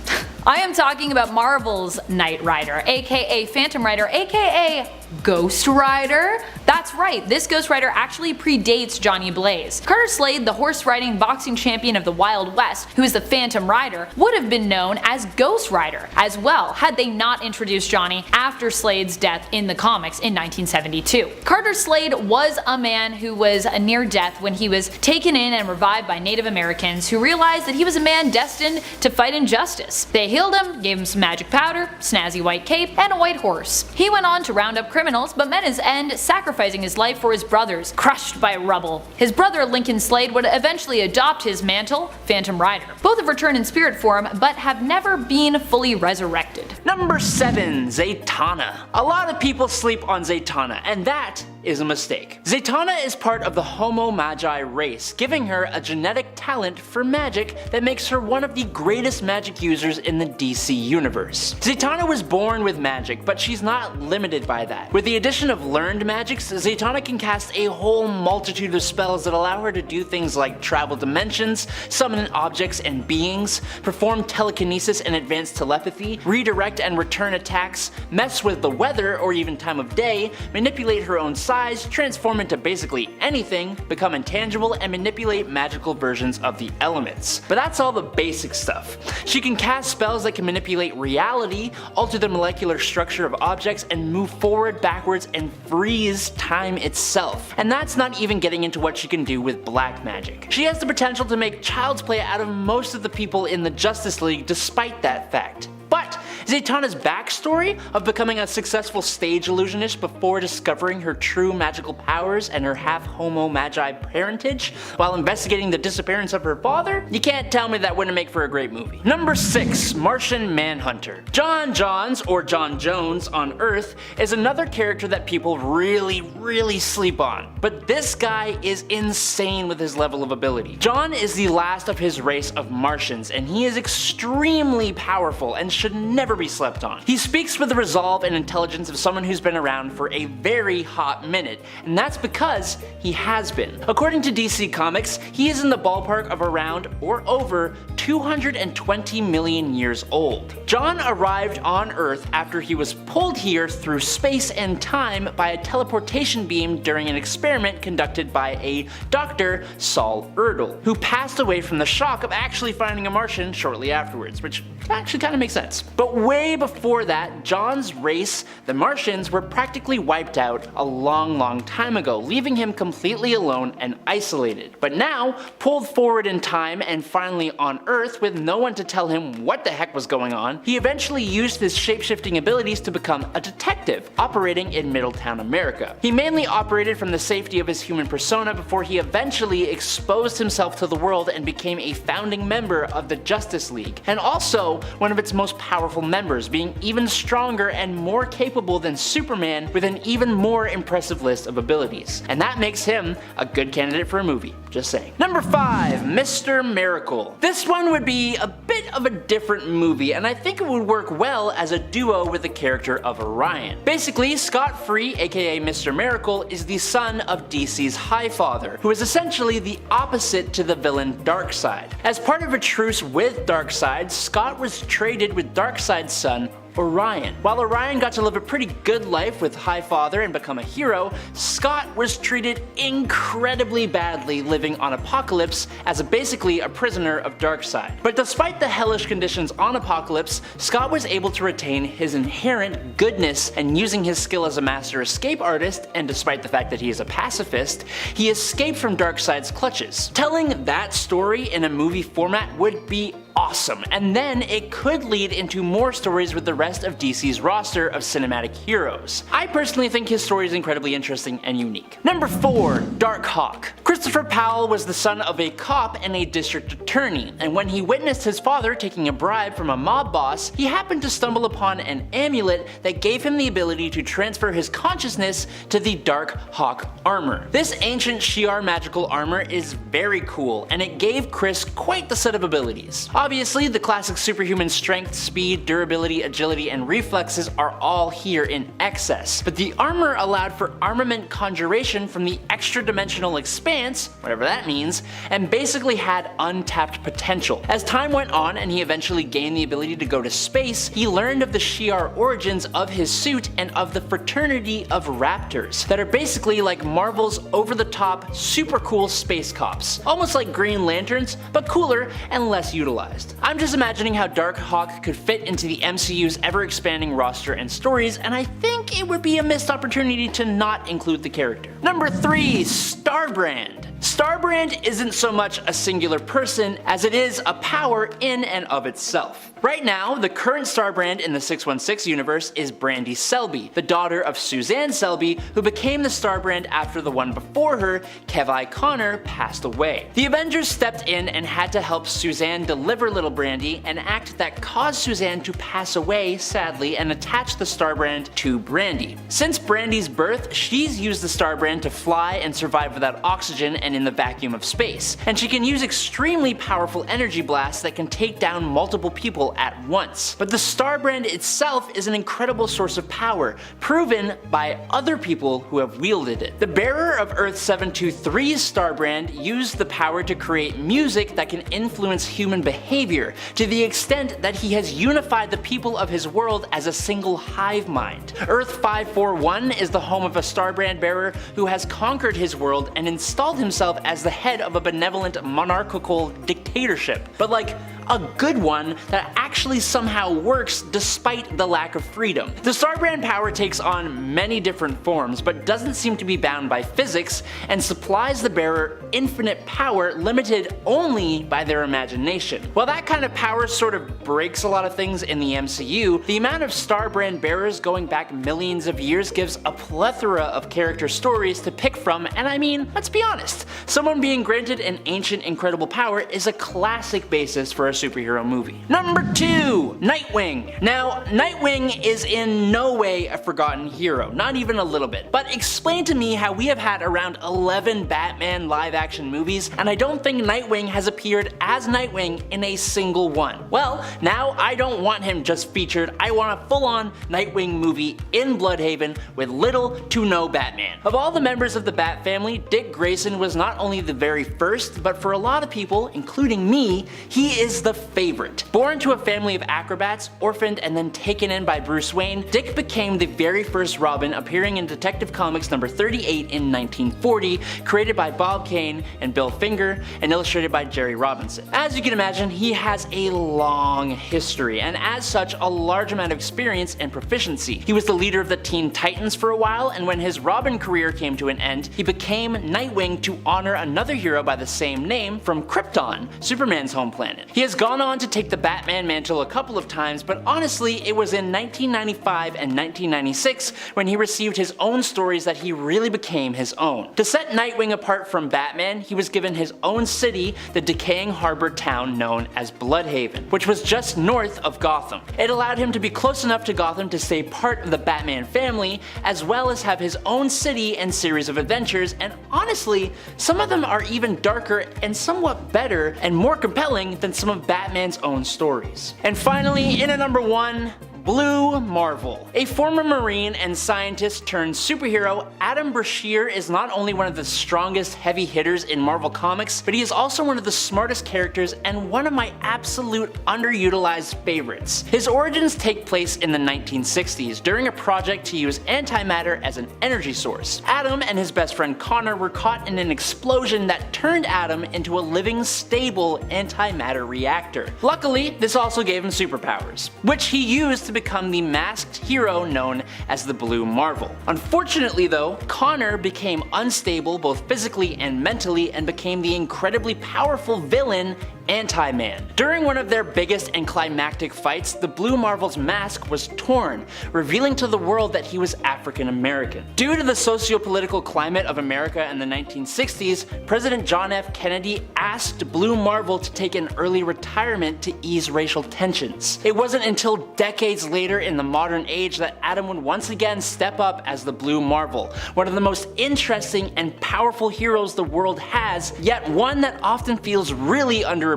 I am talking about Marvel's Knight Rider, aka Phantom Rider, aka Ghost Rider? That's right, this Ghost Rider actually predates Johnny Blaze. Carter Slade, the horse-riding boxing champion of the Wild West, who is the Phantom Rider, would have been known as Ghost Rider as well had they not introduced Johnny after Slade's death in the comics in 1972. Carter Slade was a man who was near death when he was taken in and revived by Native Americans who realized that he was a man destined to fight injustice. They healed him, gave him some magic powder, snazzy white cape, and a white horse. He went on to round up criminals, but met his end sacrificing his life for his brothers, crushed by rubble. His brother Lincoln Slade would eventually adopt his mantle, Phantom Rider. Both have returned in spirit form, but have never been fully resurrected. Number 7. Zatanna. A lot of people sleep on Zatanna, and that is a mistake. Zatanna is part of the Homo Magi race, giving her a genetic talent for magic that makes her one of the greatest magic users in the DC universe. Zatanna was born with magic, but she's not limited by that. With the addition of learned magics, Zatanna can cast a whole multitude of spells that allow her to do things like travel dimensions, summon objects and beings, perform telekinesis and advanced telepathy, redirect and return attacks, mess with the weather or even time of day, manipulate her own size, transform into basically anything, become intangible, and manipulate magical versions of the elements. But that's all the basic stuff. She can cast spells that can manipulate reality, alter the molecular structure of objects, and move forward, backwards, and freeze time itself. And that's not even getting into what she can do with black magic. She has the potential to make child's play out of most of the people in the Justice League despite that fact. But Zatanna's backstory of becoming a successful stage illusionist before discovering her true magical powers and her half Homo Magi parentage while investigating the disappearance of her father? You can't tell me that wouldn't make for a great movie. Number 6. Martian Manhunter. John Johns, or John Jones on Earth, is another character that people really sleep on. But this guy is insane with his level of ability. John is the last of his race of Martians, and he is extremely powerful and should never be slept on. He speaks with the resolve and intelligence of someone who's been around for a very hot minute, and that's because he has been. According to DC Comics, he is in the ballpark of around or over 220 million years old. John arrived on Earth after he was pulled here through space and time by a teleportation beam during an experiment conducted by a Dr. Saul Erdel, who passed away from the shock of actually finding a Martian shortly afterwards, which actually kind of makes sense. But way before that, John's race, the Martians, were practically wiped out a long time ago, leaving him completely alone and isolated. But now, pulled forward in time and finally on Earth with no one to tell him what the heck was going on, he eventually used his shapeshifting abilities to become a detective, operating in Middletown, America. He mainly operated from the safety of his human persona before he eventually exposed himself to the world and became a founding member of the Justice League, and also one of its most powerful members, being even stronger and more capable than Superman with an even more impressive list of abilities. And that makes him a good candidate for a movie, just saying. Number 5, Mr. Miracle. This one would be a bit of a different movie, and I think it would work well as a duo with the character of Orion. Basically, Scott Free, aka Mr. Miracle, is the son of DC's Highfather, who is essentially the opposite to the villain Darkseid. As part of a truce with Darkseid, Scott was traded with Darkseid's son, Orion. While Orion got to live a pretty good life with Highfather and become a hero, Scott was treated incredibly badly living on Apokolips as basically a prisoner of Darkseid. But despite the hellish conditions on Apokolips, Scott was able to retain his inherent goodness, and using his skill as a master escape artist, and despite the fact that he is a pacifist, he escaped from Darkseid's clutches. Telling that story in a movie format would be awesome, and then it could lead into more stories with the rest of DC's roster of cinematic heroes. I personally think his story is incredibly interesting and unique. Number 4, Darkhawk. Christopher Powell was the son of a cop and a district attorney, and when he witnessed his father taking a bribe from a mob boss, he happened to stumble upon an amulet that gave him the ability to transfer his consciousness to the Darkhawk armor. This ancient Shi'ar magical armor is very cool, and it gave Chris quite the set of abilities. Obviously, the classic superhuman strength, speed, durability, agility, and reflexes are all here in excess, but the armor allowed for armament conjuration from the extra-dimensional expanse, whatever that means, and basically had untapped potential. As time went on and he eventually gained the ability to go to space, he learned of the Shi'ar origins of his suit and of the fraternity of Raptors, that are basically like Marvel's over-the-top, super cool space cops. Almost like Green Lanterns, but cooler and less utilized. I'm just imagining how Darkhawk could fit into the MCU's ever-expanding roster and stories, and I think it would be a missed opportunity to not include the character. Number 3, Starbrand. Starbrand isn't so much a singular person as it is a power in and of itself. Right now, the current Starbrand in the 616 universe is Brandy Selby, the daughter of Suzanne Selby, who became the Starbrand after the one before her, Kevi Connor, passed away. The Avengers stepped in and had to help Suzanne deliver little Brandy, an act that caused Suzanne to pass away, sadly, and attach the Starbrand to Brandy. Since Brandy's birth, she's used the Starbrand to fly and survive without oxygen and in the vacuum of space, and she can use extremely powerful energy blasts that can take down multiple people at once. But the Starbrand itself is an incredible source of power, proven by other people who have wielded it. The bearer of Earth 723's Starbrand used the power to create music that can influence human behavior, to the extent that he has unified the people of his world as a single hive mind. Earth 541 is the home of a Starbrand bearer who has conquered his world and installed himself as the head of a benevolent monarchical dictatorship, but like a good one that actually somehow works despite the lack of freedom. The Starbrand power takes on many different forms, but doesn't seem to be bound by physics, and supplies the bearer infinite power limited only by their imagination. While that kind of power sort of breaks a lot of things in the MCU, the amount of Starbrand bearers going back millions of years gives a plethora of character stories to pick from, and I mean, let's be honest, someone being granted an ancient incredible power is a classic basis for a superhero movie. Number 2, Nightwing. Now, Nightwing is in no way a forgotten hero, not even a little bit. But explain to me how we have had around 11 Batman live-action movies, and I don't think Nightwing has appeared as Nightwing in a single one. Well, now I don't want him just featured, I want a full-on Nightwing movie in Bloodhaven with little to no Batman. Of all the members of the Bat family, Dick Grayson was not only the very first, but for a lot of people, including me, he is the favorite. Born to a family of acrobats, orphaned and then taken in by Bruce Wayne, Dick became the very first Robin, appearing in Detective Comics number 38 in 1940, created by Bob Kane and Bill Finger, and illustrated by Jerry Robinson. As you can imagine, he has a long history, and as such, a large amount of experience and proficiency. He was the leader of the Teen Titans for a while, and when his Robin career came to an end, he became Nightwing to honor another hero by the same name from Krypton, Superman's home planet. He has gone on to take the Batman mantle a couple of times, but honestly, it was in 1995 and 1996 when he received his own stories that he really became his own. To set Nightwing apart from Batman, he was given his own city, the decaying harbor town known as Bloodhaven, which was just north of Gotham. It allowed him to be close enough to Gotham to stay part of the Batman family, as well as have his own city and series of adventures, and honestly, some of them are even darker and somewhat better and more compelling than some of Batman's own stories. And finally, in at number 1, Blue Marvel. A former Marine and scientist turned superhero, Adam Brashear is not only one of the strongest heavy hitters in Marvel Comics, but he is also one of the smartest characters and one of my absolute underutilized favorites. His origins take place in the 1960s during a project to use antimatter as an energy source. Adam and his best friend Connor were caught in an explosion that turned Adam into a living, stable antimatter reactor. Luckily, this also gave him superpowers, which he used to become the masked hero known as the Blue Marvel. Unfortunately though, Connor became unstable both physically and mentally and became the incredibly powerful villain Anti-Man. During one of their biggest and climactic fights, the Blue Marvel's mask was torn, revealing to the world that he was African American. Due to the socio-political climate of America in the 1960s, President John F. Kennedy asked Blue Marvel to take an early retirement to ease racial tensions. It wasn't until decades later in the modern age that Adam would once again step up as the Blue Marvel, one of the most interesting and powerful heroes the world has, yet one that often feels really underappreciated.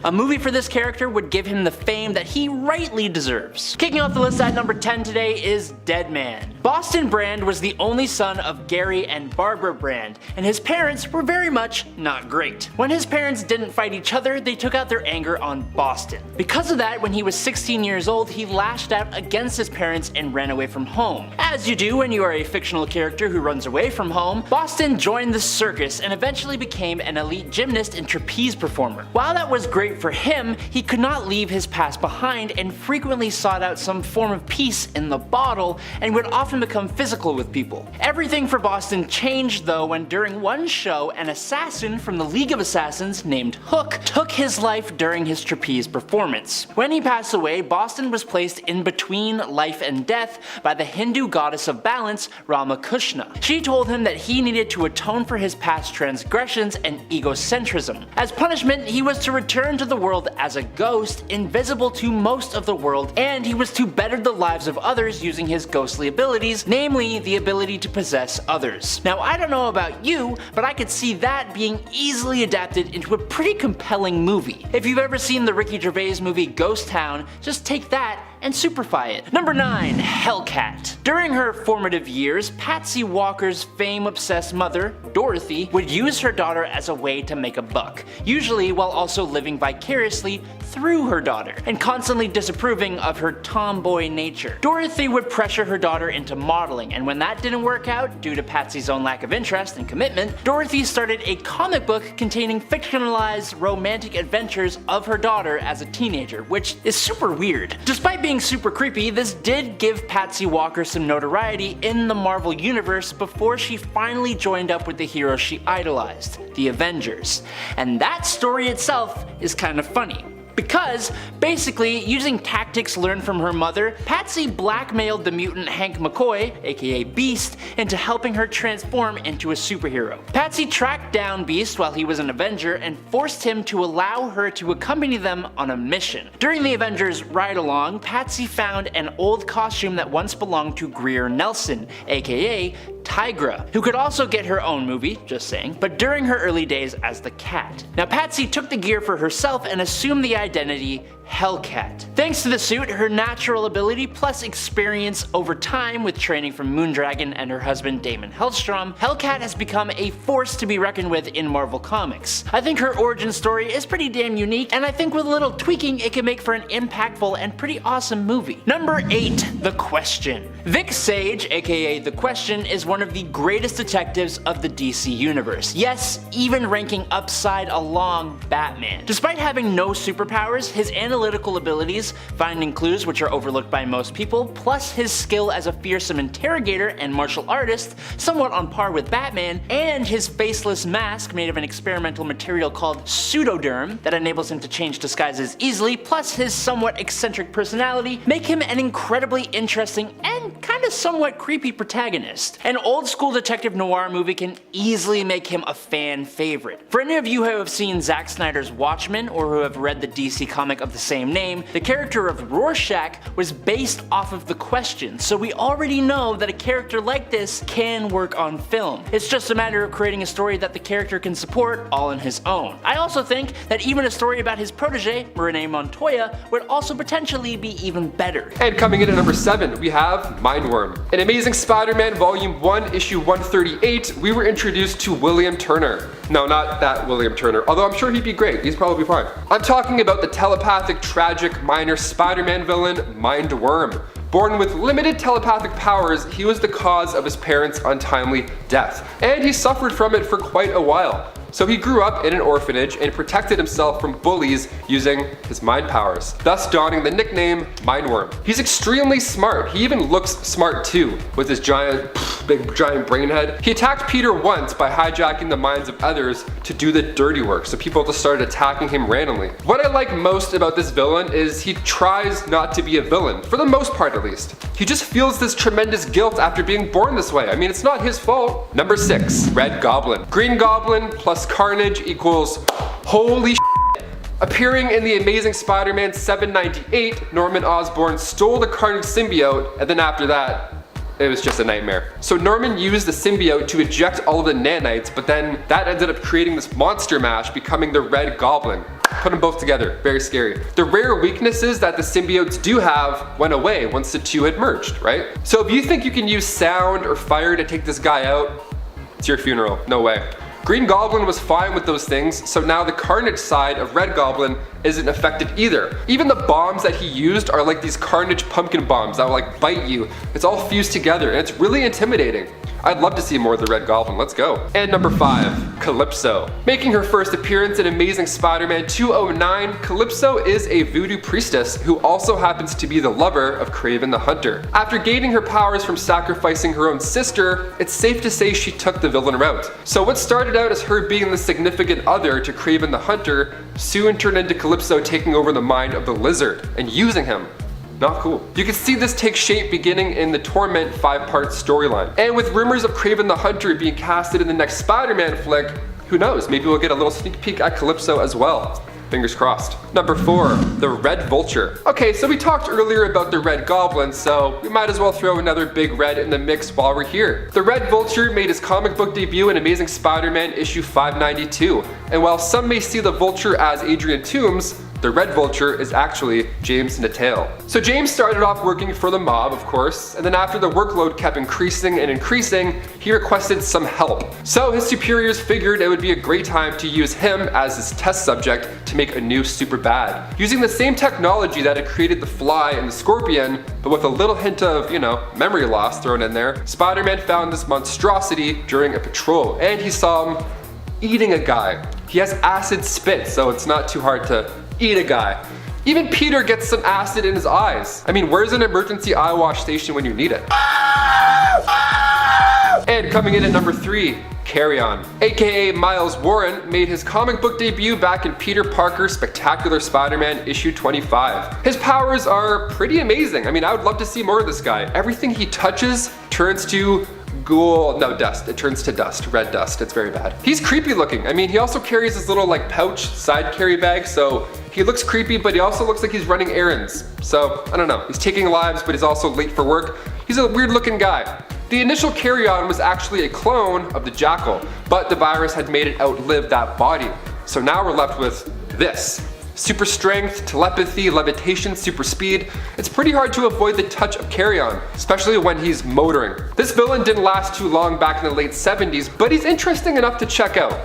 A movie for this character would give him the fame that he rightly deserves. Kicking off the list at number 10 today is Dead Man. Boston Brand was the only son of Gary and Barbara Brand, and his parents were very much not great. When his parents didn't fight each other, they took out their anger on Boston. Because of that, when he was 16 years old, he lashed out against his parents and ran away from home. As you do when you are a fictional character who runs away from home, Boston joined the circus and eventually became an elite gymnast and trapeze performer. While that was great for him, he could not leave his past behind and frequently sought out some form of peace in the bottle and would often become physical with people. Everything for Boston changed though when during one show an assassin from the League of Assassins named Hook took his life during his trapeze performance. When he passed away, Boston was placed in between life and death by the Hindu goddess of balance, Ramakrishna. She told him that he needed to atone for his past transgressions and egocentrism. As punishment, he was to return to the world as a ghost, invisible to most of the world, and he was to better the lives of others using his ghostly abilities, namely the ability to possess others. Now I don't know about you, but I could see that being easily adapted into a pretty compelling movie. If you've ever seen the Ricky Gervais movie Ghost Town, just take that and superfy it. Number 9. Hellcat. During her formative years, Patsy Walker's fame-obsessed mother, Dorothy, would use her daughter as a way to make a buck, usually while also living vicariously through her daughter, and constantly disapproving of her tomboy nature. Dorothy would pressure her daughter into modeling, and when that didn't work out, due to Patsy's own lack of interest and commitment, Dorothy started a comic book containing fictionalized romantic adventures of her daughter as a teenager, which is super weird. Despite being super creepy, this did give Patsy Walker some notoriety in the Marvel Universe before she finally joined up with the heroes she idolized, the Avengers. And that story itself is kind of funny. Because, basically, using tactics learned from her mother, Patsy blackmailed the mutant Hank McCoy, aka Beast, into helping her transform into a superhero. Patsy tracked down Beast while he was an Avenger and forced him to allow her to accompany them on a mission. During the Avengers ride-along, Patsy found an old costume that once belonged to Greer Nelson, aka Tigra, who could also get her own movie, just saying, but during her early days as the Cat. Now Patsy took the gear for herself and assumed the identity Hellcat. Thanks to the suit, her natural ability plus experience over time with training from Moondragon and her husband Damon Hellstrom, Hellcat has become a force to be reckoned with in Marvel Comics. I think her origin story is pretty damn unique, and I think with a little tweaking it can make for an impactful and pretty awesome movie. Number 8. The Question. Vic Sage, aka The Question, is one of the greatest detectives of the DC universe. Yes, even ranking upside along Batman. Despite having no superpowers, his analytical abilities, finding clues which are overlooked by most people, plus his skill as a fearsome interrogator and martial artist, somewhat on par with Batman, and his faceless mask made of an experimental material called pseudoderm that enables him to change disguises easily, plus his somewhat eccentric personality, make him an incredibly interesting and kinda somewhat creepy protagonist. An old school detective noir movie can easily make him a fan favorite. For any of you who have seen Zack Snyder's Watchmen or who have read the DC comic of the same name, the character of Rorschach was based off of The Question, so we already know that a character like this can work on film. It's just a matter of creating a story that the character can support all on his own. I also think that even a story about his protege, Renee Montoya, would also potentially be even better. And coming in at number 7, we have Mindworm. In Amazing Spider-Man Volume 1, Issue 138, we were introduced to William Turner. No, not that William Turner, although I'm sure he'd be great, he's probably fine. I'm talking about the telepathic, tragic, minor Spider-Man villain, Mindworm. Born with limited telepathic powers, he was the cause of his parents' untimely death, and he suffered from it for quite a while. So he grew up in an orphanage and protected himself from bullies using his mind powers, thus donning the nickname Mindworm. He's extremely smart. He even looks smart too, with his big giant brain head. He attacked Peter once by hijacking the minds of others to do the dirty work, so people just started attacking him randomly. What I like most about this villain is he tries not to be a villain, for the most part at least. He just feels this tremendous guilt after being born this way. I mean, it's not his fault. Number 6, Red Goblin. Green Goblin plus Carnage equals holy shit. Appearing in The Amazing Spider-Man 798, Norman Osborn stole the Carnage symbiote, and then after that, it was just a nightmare. So Norman used the symbiote to eject all of the nanites, but then that ended up creating this monster mash, becoming the Red Goblin. Put them both together, very scary. The rare weaknesses that the symbiotes do have went away once the two had merged, right? So if you think you can use sound or fire to take this guy out, it's your funeral, no way. Green Goblin was fine with those things, so now the Carnage side of Red Goblin isn't affected either. Even the bombs that he used are like these Carnage pumpkin bombs that will like bite you. It's all fused together and it's really intimidating. I'd love to see more of the Red Goblin, let's go. And number 5, Calypso. Making her first appearance in Amazing Spider-Man 209, Calypso is a voodoo priestess who also happens to be the lover of Kraven the Hunter. After gaining her powers from sacrificing her own sister, it's safe to say she took the villain route. So what started out as her being the significant other to Kraven the Hunter soon turned into Calypso taking over the mind of the Lizard and using him. Not cool. You can see this take shape beginning in the Torment 5-part storyline. And with rumors of Kraven the Hunter being casted in the next Spider-Man flick, who knows, maybe we'll get a little sneak peek at Calypso as well. Fingers crossed. Number 4, the Red Vulture. Okay, so we talked earlier about the Red Goblin, so we might as well throw another big red in the mix while we're here. The Red Vulture made his comic book debut in Amazing Spider-Man issue 592, and while some may see the Vulture as Adrian Toomes, the Red Vulture is actually James Natal. So James started off working for the mob, of course, and then after the workload kept increasing and increasing, he requested some help. So his superiors figured it would be a great time to use him as his test subject to make a new super bad. Using the same technology that had created the Fly and the Scorpion, but with a little hint of, memory loss thrown in there, Spider-Man found this monstrosity during a patrol, and he saw him eating a guy. He has acid spit, so it's not too hard to eat a guy. Even Peter gets some acid in his eyes. I mean, where's an emergency eye wash station when you need it? And coming in at number 3, Carrion, aka Miles Warren, made his comic book debut back in Peter Parker's Spectacular Spider-Man issue 25. His powers are pretty amazing. I mean, I would love to see more of this guy. Everything he touches turns to dust. It turns to dust, red dust. It's very bad. He's creepy looking. I mean, he also carries this little pouch side carry bag, so he looks creepy, but he also looks like he's running errands. So, I don't know. He's taking lives, but he's also late for work. He's a weird looking guy. The initial Carrion was actually a clone of the Jackal, but the virus had made it outlive that body. So now we're left with this. super strength, telepathy, levitation, super speed. It's pretty hard to avoid the touch of Carrion, especially when he's motoring. This villain didn't last too long back in the late 70s, but he's interesting enough to check out.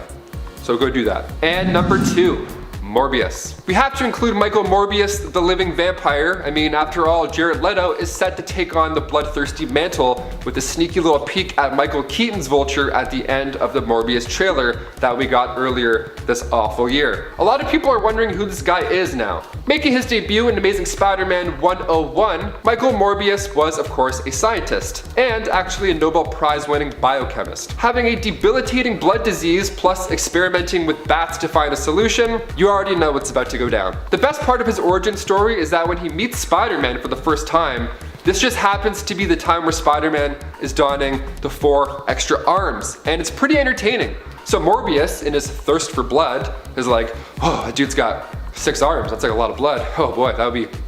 So go do that. And number 2. Morbius. We have to include Michael Morbius, the living vampire. I mean, after all, Jared Leto is set to take on the bloodthirsty mantle with a sneaky little peek at Michael Keaton's Vulture at the end of the Morbius trailer that we got earlier this awful year. A lot of people are wondering who this guy is now. Making his debut in Amazing Spider-Man 101, Michael Morbius was, of course, a scientist, and actually a Nobel Prize-winning biochemist. Having a debilitating blood disease plus experimenting with bats to find a solution, you already know what's about to go down. The best part of his origin story is that when he meets Spider-Man for the first time, this just happens to be the time where Spider-Man is donning the 4 extra arms, and it's pretty entertaining. So Morbius, in his thirst for blood, is like, oh, that dude's got 6 arms, that's like a lot of blood. Oh boy, that would be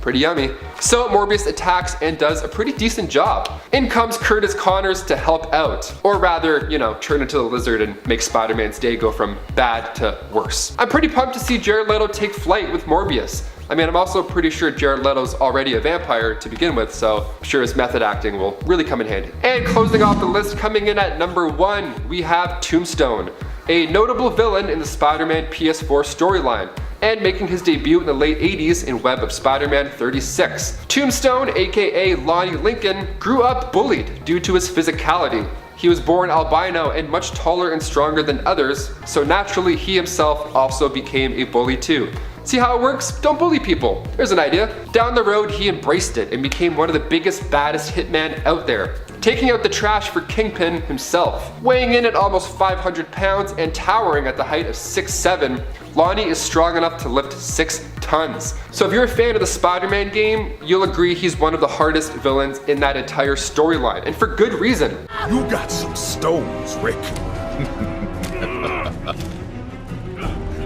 pretty yummy. So Morbius attacks and does a pretty decent job. In comes Curtis Connors to help out. Or rather, you know, turn into the lizard and make Spider-Man's day go from bad to worse. I'm pretty pumped to see Jared Leto take flight with Morbius. I mean, I'm also pretty sure Jared Leto's already a vampire to begin with, so I'm sure his method acting will really come in handy. And closing off the list, coming in at number 1, we have Tombstone, a notable villain in the Spider-Man PS4 storyline, and making his debut in the late 80s in Web of Spider-Man 36. Tombstone, aka Lonnie Lincoln, grew up bullied due to his physicality. He was born albino and much taller and stronger than others, so naturally he himself also became a bully too. See how it works? Don't bully people. There's an idea. Down the road, he embraced it and became one of the biggest, baddest hitmen out there, taking out the trash for Kingpin himself. Weighing in at almost 500 pounds and towering at the height of 6'7", Lonnie is strong enough to lift 6 tons. So if you're a fan of the Spider-Man game, you'll agree he's one of the hardest villains in that entire storyline, and for good reason. You got some stones, Rick.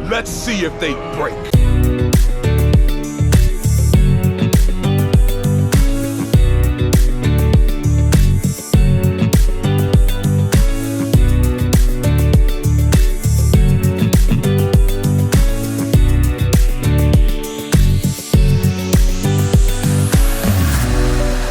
Let's see if they break.